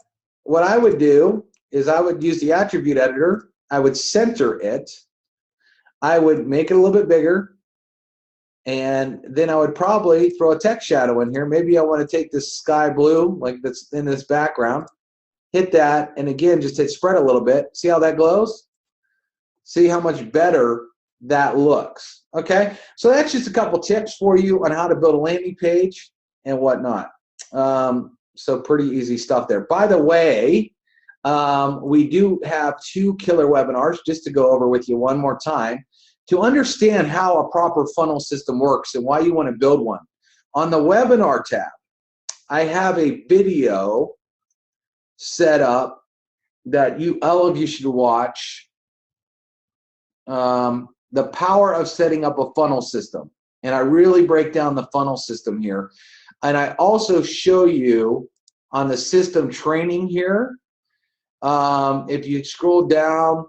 What I would do is I would use the attribute editor. I would center it. I would make it a little bit bigger. And then I would probably throw a text shadow in here. Maybe I want to take this sky blue, like that's in this background. Hit that, and again, just hit spread a little bit. See how that glows? See how much better that looks. Okay, so that's just a couple tips for you on how to build a landing page and whatnot. So pretty easy stuff there. By the way, we do have 2 killer webinars just to go over with you one more time to understand how a proper funnel system works and why you want to build one. On the webinar tab, I have a video set up that all of you should watch. The power of setting up a funnel system. And I really break down the funnel system here. And I also show you on the system training here, if you scroll down,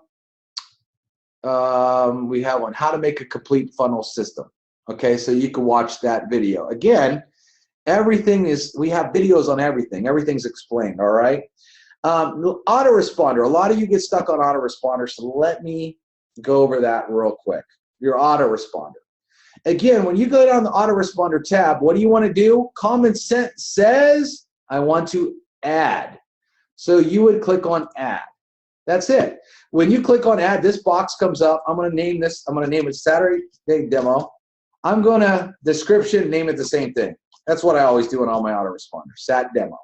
we have one, how to make a complete funnel system. Okay, so you can watch that video. Again, everything is, we have videos on everything. Everything's explained, all right? Autoresponder, a lot of you get stuck on autoresponder, so let me go over that real quick. Your autoresponder. Again, when you go down the autoresponder tab, what do you want to do? Common sense says, I want to add. So you would click on add. That's it. When you click on add, this box comes up. I'm going to name this, I'm going to name it Saturday Demo. I'm going to description, name it the same thing. That's what I always do on all my autoresponders, Sat Demo.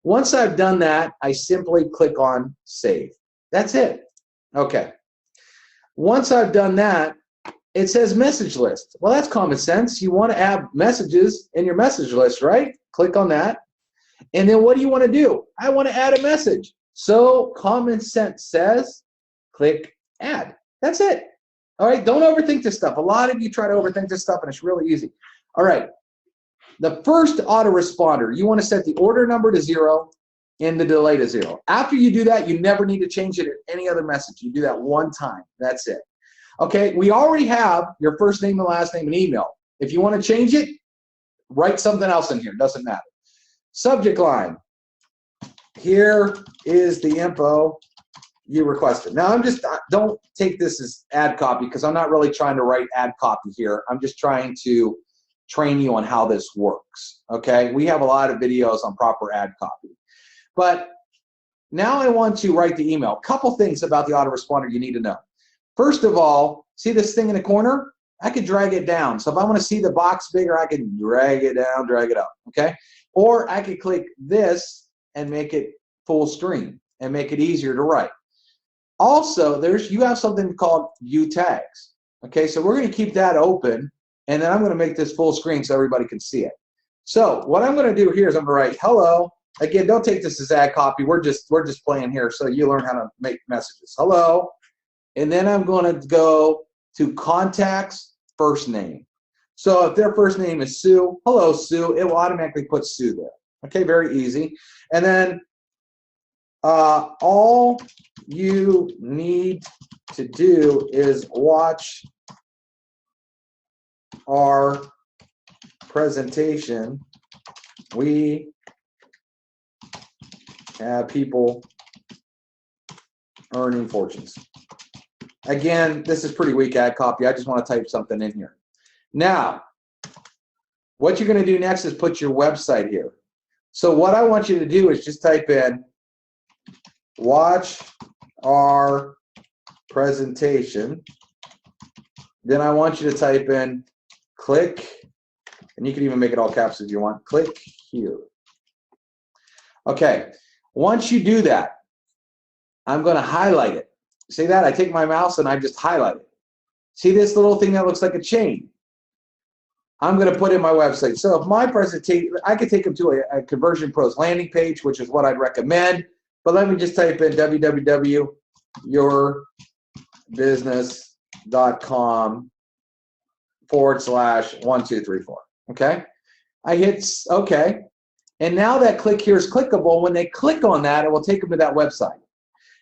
Once I've done that, I simply click on save. That's it. Okay. Once I've done that, it says message list. Well, that's common sense. You want to add messages in your message list, right? Click on that. And then what do you want to do? I want to add a message. So common sense says, click add. That's it. All right, don't overthink this stuff. A lot of you try to overthink this stuff, and it's really easy. All right, the first autoresponder, you want to set the order number to 0 and the delay to 0. After you do that, you never need to change it in any other message. You do that one time. That's it. Okay, we already have your first name and last name and email. If you want to change it, write something else in here. Doesn't matter. Subject line. Here is the info you requested. Now, don't take this as ad copy because I'm not really trying to write ad copy here. I'm just trying to train you on how this works. Okay, we have a lot of videos on proper ad copy. But now I want to write the email. A couple things about the autoresponder you need to know. First of all, see this thing in the corner? I could drag it down. So if I want to see the box bigger, I can drag it down, drag it up, okay? Or I could click this and make it full screen and make it easier to write. Also, you have something called view tags, okay? So we're going to keep that open, and then I'm going to make this full screen so everybody can see it. So what I'm going to do here is I'm going to write hello. Again, don't take this as ad copy. We're just playing here so you learn how to make messages. Hello. And then I'm going to go to contacts first name. So if their first name is Sue, hello Sue, it will automatically put Sue there. Okay, very easy. And then all you need to do is watch our presentation. We have people earning fortunes. Again, this is pretty weak ad copy. I just want to type something in here. Now, what you're going to do next is put your website here. So what I want you to do is just type in watch our presentation. Then I want you to type in click, and you can even make it all caps if you want. Click here. Okay, once you do that, I'm going to highlight it. See that? I take my mouse and I just highlight it. See this little thing that looks like a chain? I'm going to put in my website. So if my presentation, I could take them to a Conversion Pros landing page, which is what I'd recommend. But let me just type in www.yourbusiness.com/1234. Okay. I hit OK. And now that click here is clickable. When they click on that, it will take them to that website.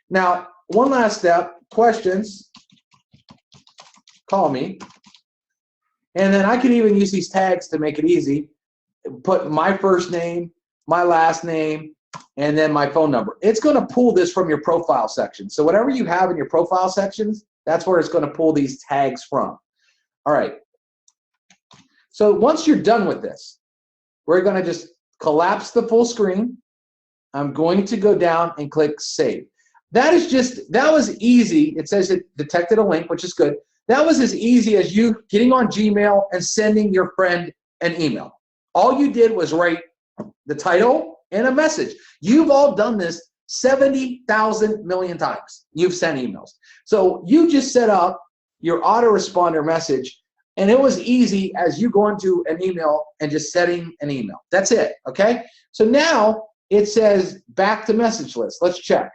Now, one last step, questions, call me. And then I can even use these tags to make it easy. Put my first name, my last name, and then my phone number. It's going to pull this from your profile section. So whatever you have in your profile sections, that's where it's going to pull these tags from. All right. So once you're done with this, we're going to just collapse the full screen. I'm going to go down and click Save. That was easy. It says it detected a link, which is good. That was as easy as you getting on Gmail and sending your friend an email. All you did was write the title and a message. You've all done this 70,000 million times. You've sent emails. So you just set up your autoresponder message, and it was easy as you go into an email and just setting an email. That's it, okay? So now it says back to message list. Let's check.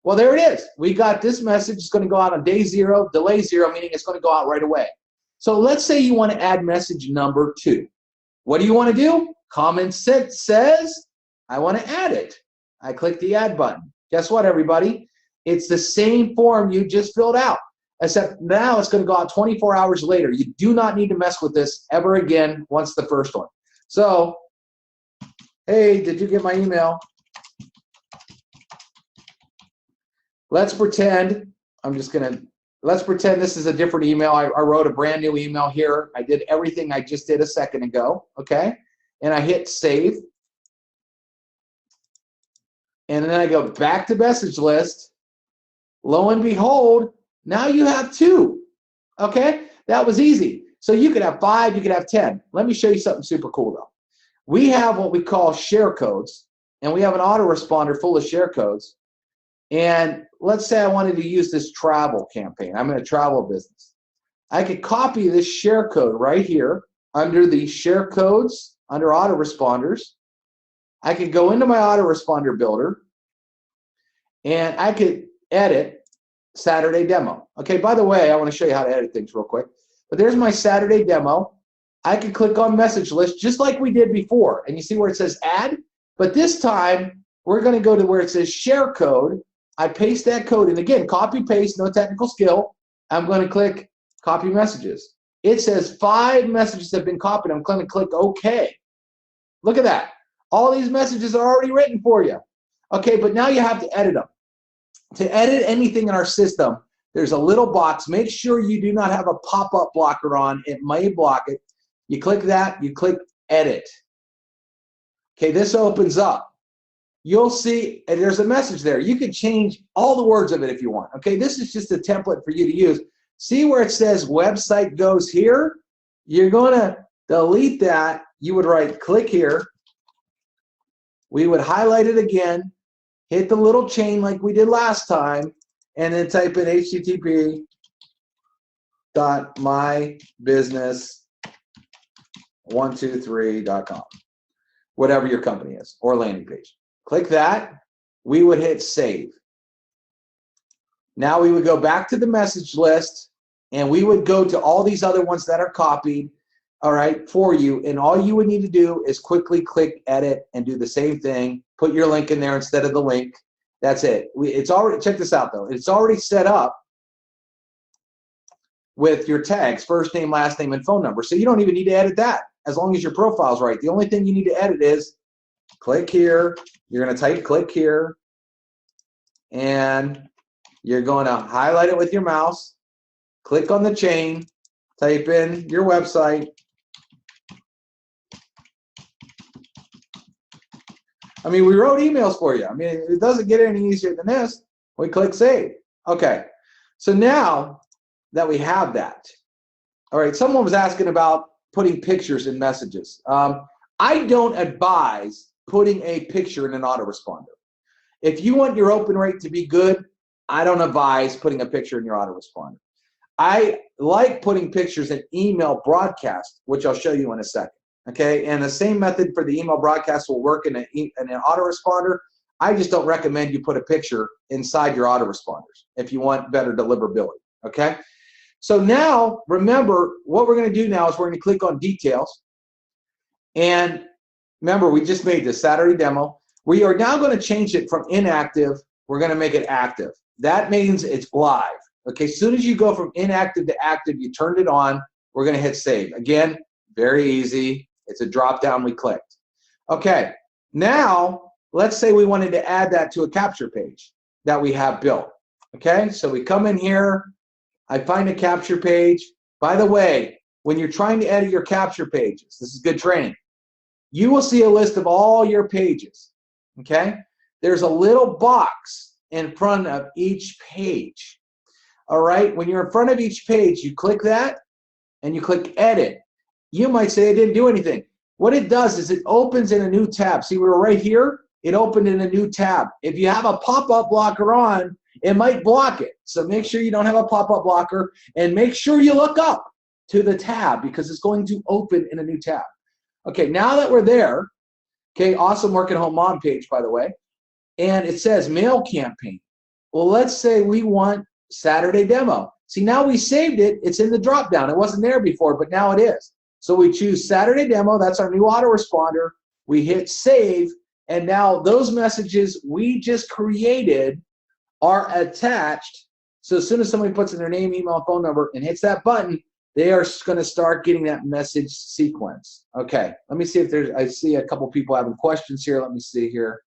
Well, there it is. We got this message. It's going to go out on day 0, delay 0, meaning it's going to go out right away. So let's say you want to add message number 2. What do you want to do? Common sense says, I want to add it. I click the add button. Guess what, everybody? It's the same form you just filled out, except now it's going to go out 24 hours later. You do not need to mess with this ever again once the first one. So, hey, did you get my email? Let's pretend, let's pretend this is a different email. I wrote a brand new email here. I did everything I just did a second ago, okay? And I hit save. And then I go back to message list. Lo and behold, now you have 2, okay? That was easy. So you could have 5, you could have 10. Let me show you something super cool though. We have what we call share codes, and we have an autoresponder full of share codes. And let's say I wanted to use this travel campaign. I'm in a travel business. I could copy this share code right here under the share codes, under autoresponders. I could go into my autoresponder builder, and I could edit Saturday demo. Okay, by the way, I want to show you how to edit things real quick. But there's my Saturday demo. I could click on message list just like we did before. And you see where it says add? But this time, we're going to go to where it says share code. I paste that code, and again, copy, paste, no technical skill. I'm going to click copy messages. It says 5 messages have been copied. I'm going to click OK. Look at that. All these messages are already written for you. Okay, but now you have to edit them. To edit anything in our system, there's a little box. Make sure you do not have a pop-up blocker on. It may block it. You click that. You click edit. Okay, this opens up. You'll see there's a message there. You can change all the words of it if you want. Okay, this is just a template for you to use. See where it says website goes here? You're going to delete that. You would write click here. We would highlight it again, hit the little chain like we did last time, and then type in http://mybusiness123.com, whatever your company is, or landing page. Click that. We would hit save. Now we would go back to the message list, and we would go to all these other ones that are copied, all right, for you. And all you would need to do is quickly click edit and do the same thing. Put your link in there instead of the link. That's it. It's already, check this out though. It's already set up with your tags, first name, last name, and phone number. So you don't even need to edit that as long as your profile's right. The only thing you need to edit is click here. You're going to type click here, and you're going to highlight it with your mouse, click on the chain, type in your website. I mean, we wrote emails for you. I mean, it doesn't get any easier than this. We click save. Okay, so now that we have that, all right, someone was asking about putting pictures in messages. I don't advise putting a picture in an autoresponder. If you want your open rate to be good, I don't advise putting a picture in your autoresponder. I like putting pictures in email broadcast, which I'll show you in a second. Okay, and the same method for the email broadcast will work in an autoresponder. I just don't recommend you put a picture inside your autoresponders if you want better deliverability. Okay, so now remember what we're going to do now is we're going to click on details. And remember, we just made the Saturday demo. We are now going to change it from inactive. We're going to make it active. That means it's live. Okay, as soon as you go from inactive to active, you turned it on. We're going to hit save. Again, very easy. It's a drop down we clicked. Okay, now let's say we wanted to add that to a capture page that we have built. Okay, so we come in here. I find a capture page. By the way, when you're trying to edit your capture pages, this is good training. You will see a list of all your pages. Okay, there's a little box in front of each page. All right, when you're in front of each page, you click that and you click edit. You might say it didn't do anything. What it does is it opens in a new tab. See, we're right here. It opened in a new tab. If you have a pop-up blocker on, it might block it. So make sure you don't have a pop-up blocker, and make sure you look up to the tab because it's going to open in a new tab. Okay, now that we're there, okay, awesome work at home mom page, by the way, and it says mail campaign. Well, let's say we want Saturday demo. See, now we saved it. It's in the drop-down. It wasn't there before, but now it is. So we choose Saturday demo. That's our new autoresponder. We hit save, and now those messages we just created are attached. So as soon as somebody puts in their name, email, and phone number and hits that button, they are going to start getting that message sequence. Okay, let me see if there's, I see a couple people having questions here. Let me see here.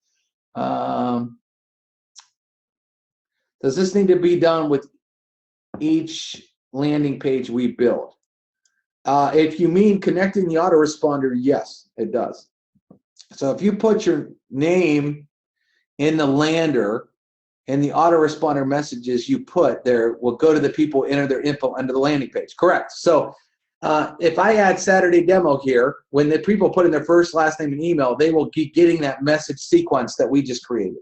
Does this need to be done with each landing page we build? If you mean connecting the autoresponder, yes, it does. So if you put your name in the lander and the autoresponder messages you put there will go to the people, enter their info under the landing page. Correct. So if I add Saturday demo here, when the people put in their first, last name, and email, they will be getting that message sequence that we just created.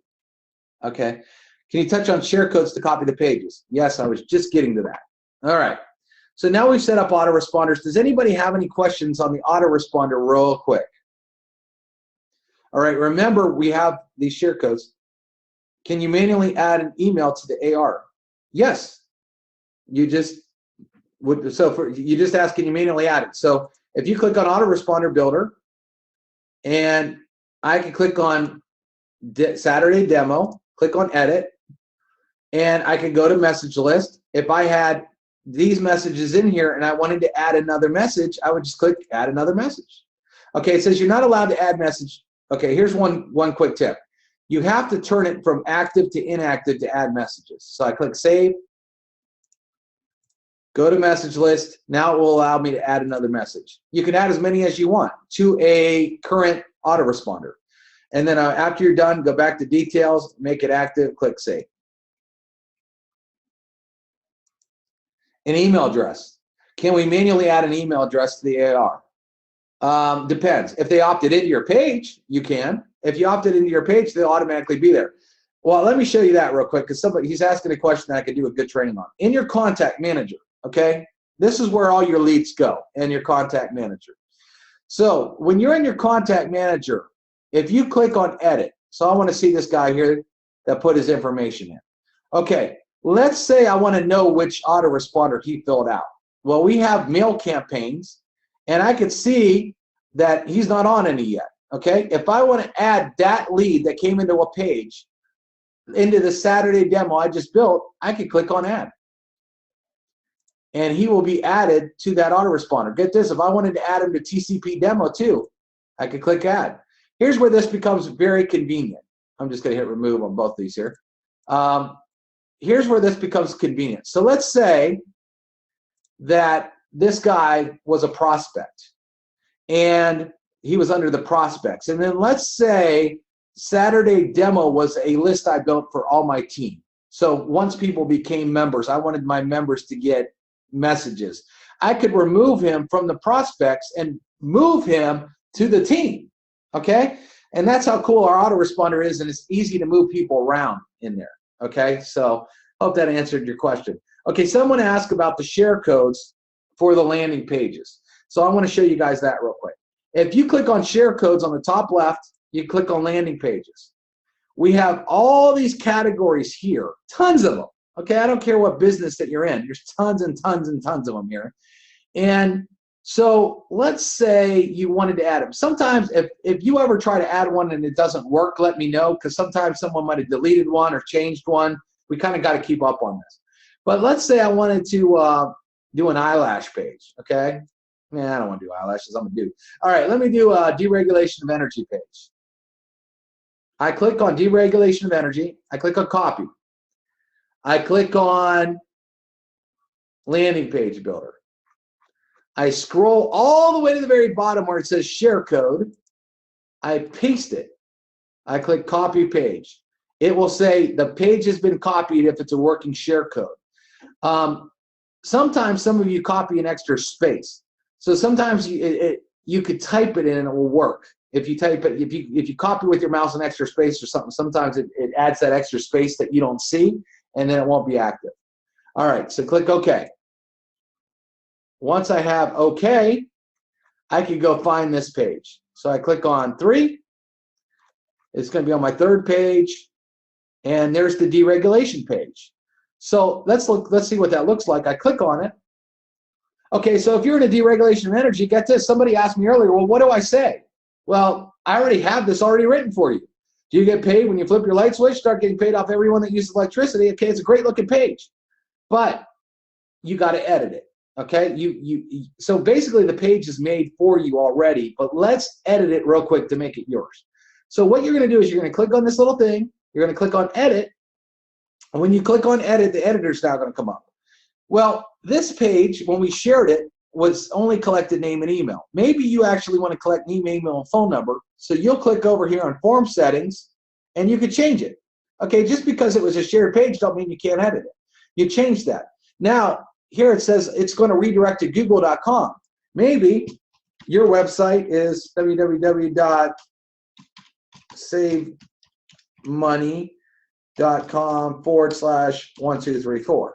Okay. Can you touch on share codes to copy the pages? Yes, I was just getting to that. All right. So now we've set up autoresponders. Does anybody have any questions on the autoresponder real quick? All right, remember we have these share codes. Can you manually add an email to the AR? Yes. You just would, you just ask, can you manually add it? So if you click on autoresponder builder, and I can click on Saturday demo, click on edit, and I can go to message list. If I had these messages in here and I wanted to add another message, I would just click add another message. Okay, it says you're not allowed to add message. Okay, here's one quick tip. You have to turn it from active to inactive to add messages. So I click save, go to message list. Now it will allow me to add another message. You can add as many as you want to a current autoresponder. And then after you're done, go back to details, make it active, click save. An email address. Can we manually add an email address to the AR? Depends. If they opted into your page, you can. If you opted into your page, they'll automatically be there. Well, let me show you that real quick because somebody, he's asking a question that I could do a good training on. In your contact manager, okay, this is where all your leads go, in your contact manager. So when you're in your contact manager, if you click on edit, so I want to see this guy here that put his information in. Okay, let's say I want to know which autoresponder he filled out. Well, we have mail campaigns, and I could see that he's not on any yet. Okay, if I want to add that lead that came into a page into the Saturday demo I just built, I could click on add. And he will be added to that autoresponder. Get this, if I wanted to add him to TCP demo too, I could click add. Here's where this becomes very convenient. I'm just going to hit remove on both these here. Here's where this becomes convenient. So let's say that this guy was a prospect and he was under the prospects. And then let's say Saturday demo was a list I built for all my team. So once people became members, I wanted my members to get messages. I could remove him from the prospects and move him to the team. Okay? And that's how cool our autoresponder is, and it's easy to move people around in there. Okay? So hope that answered your question. Okay, someone asked about the share codes for the landing pages. So I want to show you guys that real quick. If you click on share codes on the top left, you click on landing pages. We have all these categories here, tons of them. Okay, I don't care what business that you're in. There's tons and tons and tons of them here. And so let's say you wanted to add them. Sometimes if you ever try to add one and it doesn't work, let me know, because sometimes someone might have deleted one or changed one. We kind of got to keep up on this. But let's say I wanted to do an eyelash page, okay? I don't want to do eyelashes, I'm a dude. All right, let me do a deregulation of energy page. I click on deregulation of energy. I click on copy. I click on landing page builder. I scroll all the way to the very bottom where it says share code. I paste it. I click copy page. It will say the page has been copied if it's a working share code. Sometimes some of you copy an extra space. So sometimes you could type it in and it will work. If you type it, if you copy with your mouse an extra space or something, sometimes it adds that extra space that you don't see, and then it won't be active. All right, so click OK. Once I have OK, I can go find this page. So I click on 3. It's going to be on my 3rd page, and there's the deregulation page. So let's see what that looks like. I click on it. Okay, so if you're in a deregulation of energy, get this. Somebody asked me earlier, well, what do I say? Well, I already have this already written for you. Do you get paid when you flip your light switch? Start getting paid off everyone that uses electricity. Okay, it's a great looking page, but you got to edit it. Okay, so basically the page is made for you already, but let's edit it real quick to make it yours. So what you're going to do is you're going to click on this little thing. You're going to click on edit. And when you click on edit, the editor's now going to come up. Well, this page, when we shared it, was only collected name and email. Maybe you actually want to collect name, email, and phone number. So you'll click over here on form settings, and you could change it. Okay, just because it was a shared page don't mean you can't edit it. You change that. Now, here it says it's going to redirect to google.com. Maybe your website is www.savemoney.com/1234.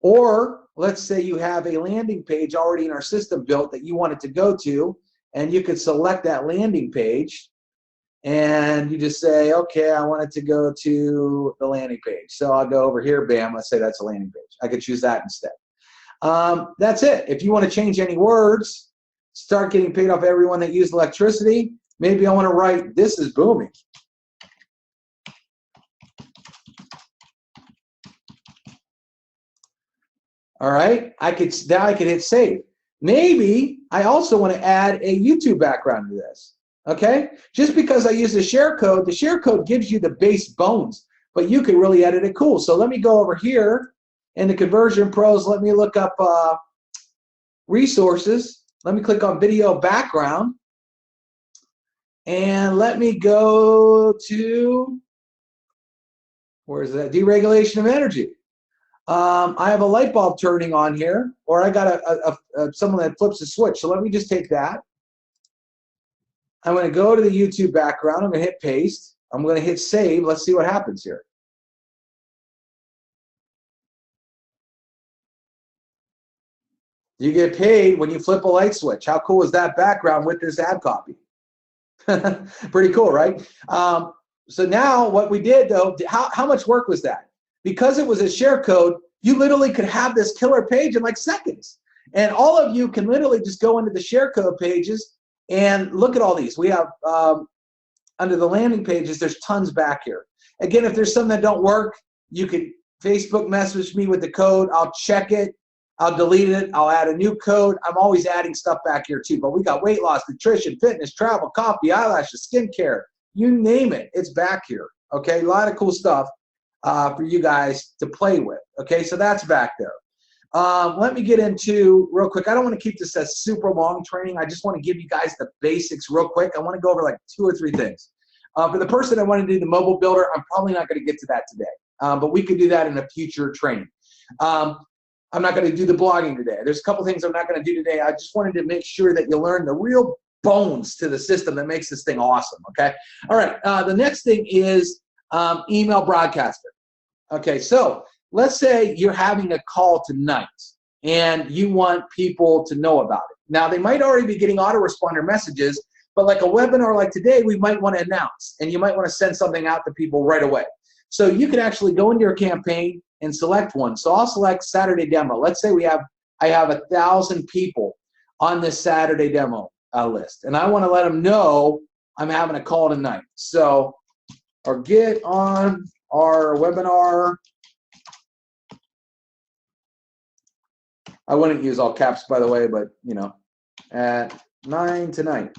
Or let's say you have a landing page already in our system built that you want it to go to, and you could select that landing page, and you just say, okay, I want it to go to the landing page. So I'll go over here, bam, let's say that's a landing page. I could choose that instead. That's it. If you want to change any words, start getting paid off everyone that used electricity, maybe I want to write, this is booming. All right, now I could hit save. Maybe I also want to add a YouTube background to this. Okay, just because I use the share code gives you the base bones, but you can really edit it cool. So let me go over here in the Conversion Pros. Let me look up resources. Let me click on video background, and let me go to, where's that? Deregulation of energy. I have a light bulb turning on here, or I got someone that flips a switch. So let me just take that. I'm going to go to the YouTube background. I'm going to hit paste. I'm going to hit save. Let's see what happens here. You get paid when you flip a light switch. How cool is that background with this ad copy? Pretty cool, right? So now what we did, though, how much work was that? Because it was a share code, you literally could have this killer page in like seconds. And all of you can literally just go into the share code pages and look at all these. We have, under the landing pages, there's tons back here. Again, if there's some that don't work, you could Facebook message me with the code. I'll check it. I'll delete it. I'll add a new code. I'm always adding stuff back here too. But we got weight loss, nutrition, fitness, travel, coffee, eyelashes, skincare. You name it, it's back here. Okay, a lot of cool stuff for you guys to play with. Okay, so that's back there. Let me get into real quick. I don't want to keep this a super long training. I just want to give you guys the basics real quick. I want to go over like 2 or 3 things. For the person that wanted to do the mobile builder, I'm probably not going to get to that today, but we could do that in a future training. I'm not going to do the blogging today. There's a couple things I'm not going to do today. I just wanted to make sure that you learn the real bones to the system that makes this thing awesome. Okay. All right. The next thing is email broadcaster. Okay. So let's say you're having a call tonight and you want people to know about it. Now, they might already be getting autoresponder messages, but like a webinar like today, we might want to announce, and you might want to send something out to people right away. So you can actually go into your campaign and select one. So I'll select Saturday demo. Let's say I have 1,000 people on this Saturday demo list, and I want to let them know I'm having a call tonight. So, or get on our webinar. I wouldn't use all caps, by the way, but you know, at 9 tonight.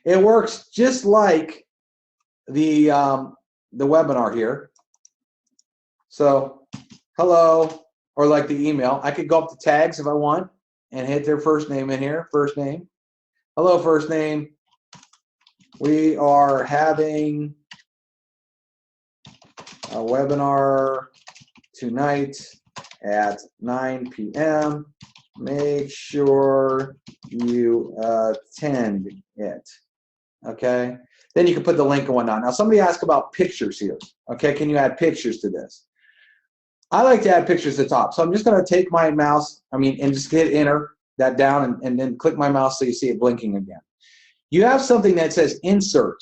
It works just like the webinar here. So, hello, or like the email. I could go up to tags if I want and hit their first name in here. First name. Hello, first name. We are having a webinar tonight at 9 p.m. Make sure you attend it. Okay. Then you can put the link and whatnot. Now, somebody asked about pictures here. Okay. Can you add pictures to this? I like to add pictures at the top. So I'm just going to take my mouse, and just hit enter that down and then click my mouse so you see it blinking again. You have something that says insert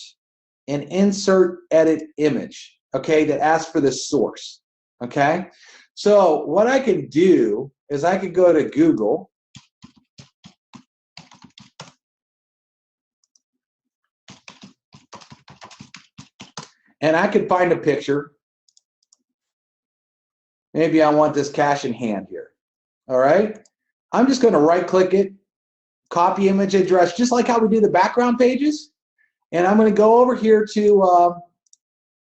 and insert edit image. Okay. That asks for the source. Okay. So what I can do is I could go to Google and I could find a picture. Maybe I want this cash in hand here. All right. I'm just going to right click it, copy image address, just like how we do the background pages. And I'm going to go over here to,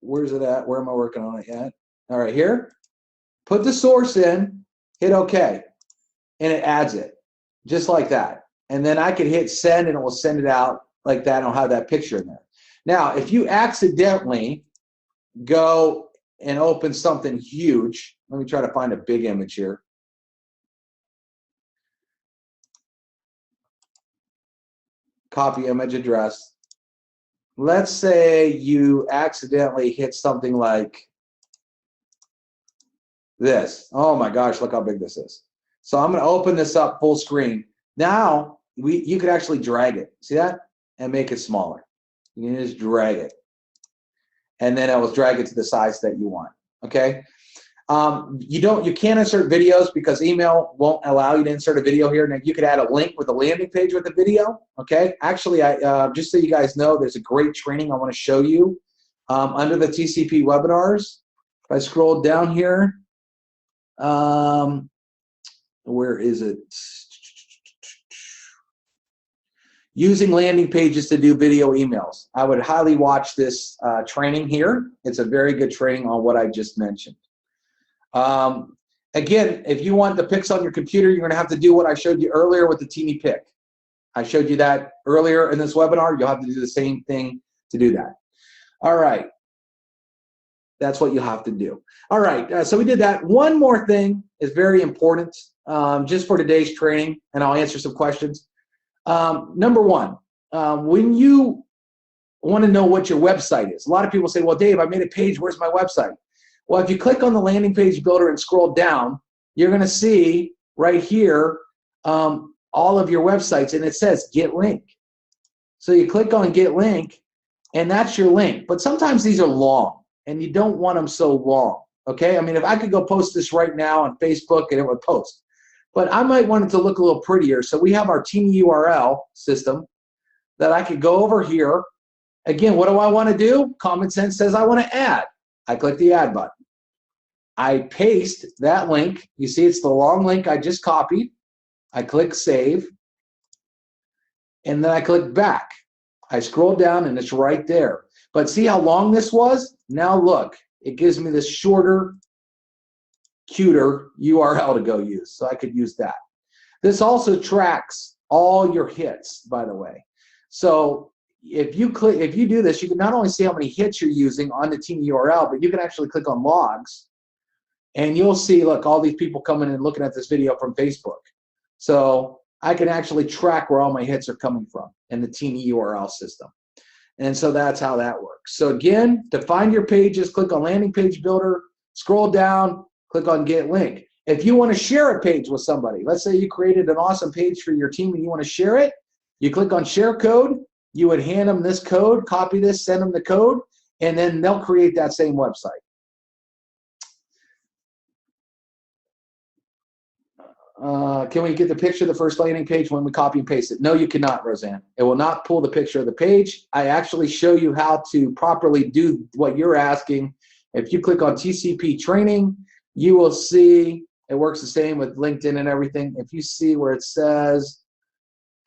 where's it at? Where am I working on it yet? All right, here. Put the source in, hit OK, and it adds it, just like that. And then I can hit send, and it will send it out like that, and I'll have that picture in there. Now, if you accidentally go and open something huge, let me try to find a big image here. Copy image address. Let's say you accidentally hit something like this. Oh my gosh, look how big this is. So I'm going to open this up full screen. Now you could actually drag it. See that? And make it smaller. You can just drag it. And then it will drag it to the size that you want. Okay? You can't insert videos because email won't allow you to insert a video here. Now you could add a link with a landing page with a video. Okay? Actually, just so you guys know, there's a great training I want to show you under the TCP webinars. If I scroll down here, where is it? Using landing pages to do video emails. I would highly watch this training here. It's a very good training on what I just mentioned. Again, if you want the pics on your computer, you're going to have to do what I showed you earlier with the teeny pic. I showed you that earlier in this webinar. You'll have to do the same thing to do that. All right. That's what you'll have to do. All right. So we did that. One more thing is very important just for today's training, and I'll answer some questions. Number one, when you want to know what your website is, a lot of people say, well, Dave, I made a page. Where's my website? Well, if you click on the landing page builder and scroll down, you're going to see right here all of your websites, and it says get link. So you click on get link, and that's your link. But sometimes these are long, and you don't want them so long. Okay? I mean, if I could go post this right now on Facebook, and it would post. But I might want it to look a little prettier. So we have our teeny URL system that I could go over here. Again, what do I want to do? Common sense says I want to add. I click the add button. I paste that link. You see it's the long link I just copied. I click save. And then I click back. I scroll down and it's right there. But see how long this was? Now look, it gives me this shorter, cuter URL to go use. So I could use that. This also tracks all your hits, by the way. So if you do this, you can not only see how many hits you're using on the team URL, but you can actually click on logs, and you'll see, look, all these people coming and looking at this video from Facebook. So I can actually track where all my hits are coming from in the team URL system. And so that's how that works. So again, to find your pages, click on Landing Page Builder, scroll down, click on Get Link. If you want to share a page with somebody, let's say you created an awesome page for your team and you want to share it, you click on Share Code, you would hand them this code, copy this, send them the code, and then they'll create that same website. Can we get the picture of the first landing page when we copy and paste it? No, you cannot, Roseanne. It will not pull the picture of the page. I actually show you how to properly do what you're asking. If you click on TCP training, you will see it works the same with LinkedIn and everything. If you see where it says,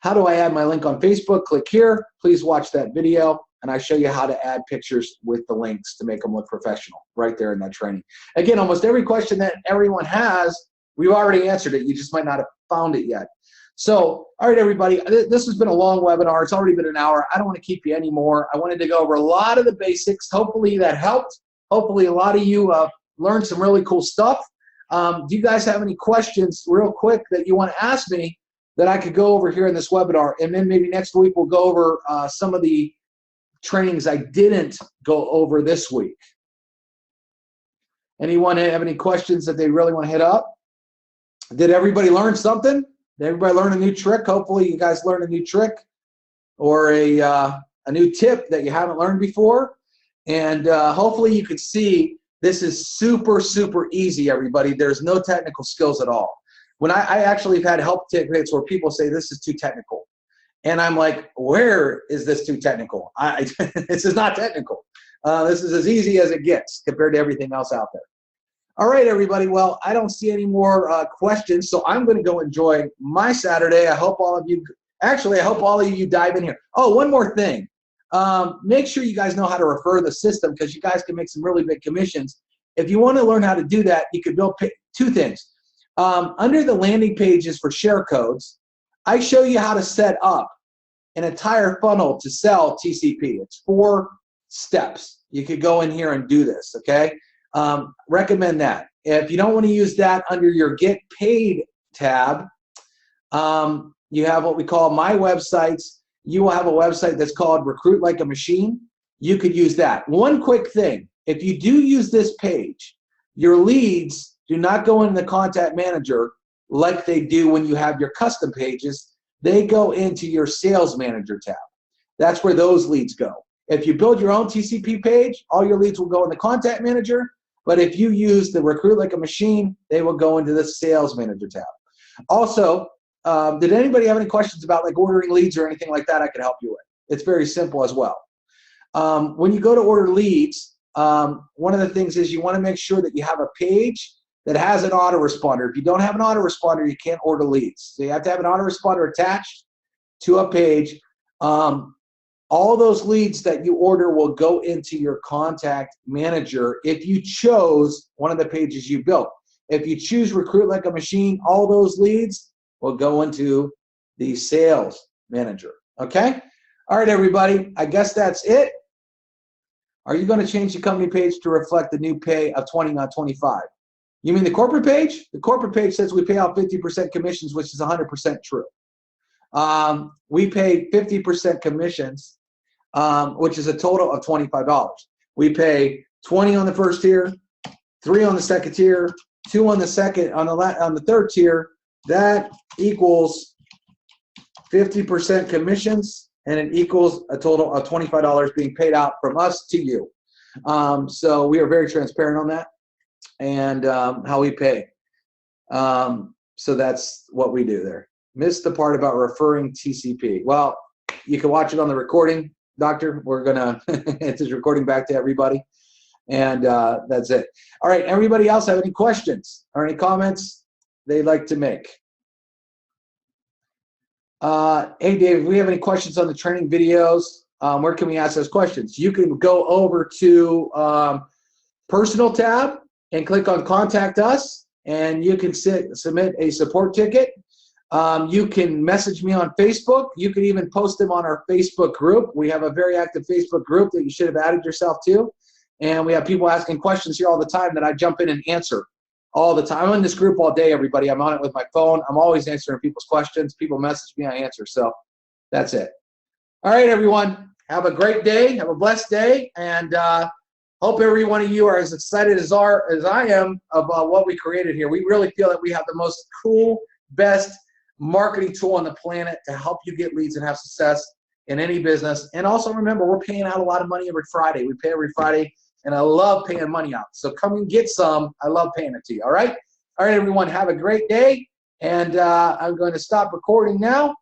how do I add my link on Facebook? Click here. Please watch that video, and I show you how to add pictures with the links to make them look professional right there in that training. Again, almost every question that everyone has, we've already answered it. You just might not have found it yet. So, all right, everybody, this has been a long webinar. It's already been an hour. I don't want to keep you anymore. I wanted to go over a lot of the basics. Hopefully that helped. Hopefully a lot of you learned some really cool stuff. Do you guys have any questions real quick that you want to ask me that I could go over here in this webinar? And then maybe next week we'll go over some of the trainings I didn't go over this week. Anyone have any questions that they really want to hit up? Did everybody learn something? Did everybody learn a new trick? Hopefully you guys learned a new trick or a new tip that you haven't learned before. And hopefully you could see this is super, super easy, everybody. There's no technical skills at all. When I actually have had help tickets where people say this is too technical. And I'm like, where is this too technical? This is not technical. This is as easy as it gets compared to everything else out there. All right, everybody. Well, I don't see any more questions, so I'm going to go enjoy my Saturday. I hope all of you, actually, I hope all of you dive in here. Oh, one more thing. Make sure you guys know how to refer the system because you guys can make some really big commissions. If you want to learn how to do that, you could build two things. Under the landing pages for share codes, I show you how to set up an entire funnel to sell TCP. It's 4 steps. You could go in here and do this, okay? Recommend that. If you don't want to use that under your Get Paid tab, you have what we call My Websites. You will have a website that's called Recruit Like a Machine. You could use that. One quick thing, if you do use this page, your leads do not go into the contact manager like they do when you have your custom pages. They go into your sales manager tab. That's where those leads go. If you build your own TCP page, all your leads will go in the contact manager. But if you use the Recruit Like a Machine, they will go into the sales manager tab. Also, did anybody have any questions about like ordering leads or anything like that I could help you with? It's very simple as well. When you go to order leads, one of the things is you want to make sure that you have a page that has an autoresponder. If you don't have an autoresponder, you can't order leads. So you have to have an autoresponder attached to a page. All those leads that you order will go into your contact manager if you chose one of the pages you built. If you choose Recruit Like a Machine, all those leads will go into the sales manager. Okay? All right, everybody. I guess that's it. Are you going to change the company page to reflect the new pay of 20, not 25? You mean the corporate page? The corporate page says we pay out 50% commissions, which is 100% true. We pay 50% commissions, which is a total of $25. We pay 20 on the first tier, 3 on the second tier, 2 on the second, on the third tier. That equals 50% commissions, and it equals a total of $25 being paid out from us to you. So we are very transparent on that and how we pay. So that's what we do there. Missed the part about referring TCP. Well, you can watch it on the recording, Doctor. We're gonna it's just recording back to everybody, and that's it. All right, everybody else have any questions or any comments they'd like to make? Hey, Dave, if we have any questions on the training videos, where can we ask those questions? You can go over to Personal tab and click on Contact Us, and you can submit a support ticket. You can message me on Facebook. You can even post them on our Facebook group. We have a very active Facebook group that you should have added yourself to. And we have people asking questions here all the time that I jump in and answer all the time. I'm in this group all day, everybody. I'm on it with my phone. I'm always answering people's questions. People message me, I answer. So that's it. All right, everyone. Have a great day. Have a blessed day. And Hope every one of you are as excited as I am about what we created here. We really feel that we have the most cool, best marketing tool on the planet to help you get leads and have success in any business. And also remember, we're paying out a lot of money every Friday. We pay every Friday, and I love paying money out. So come and get some. I love paying it to you, all right? All right, everyone, have a great day. And I'm going to stop recording now.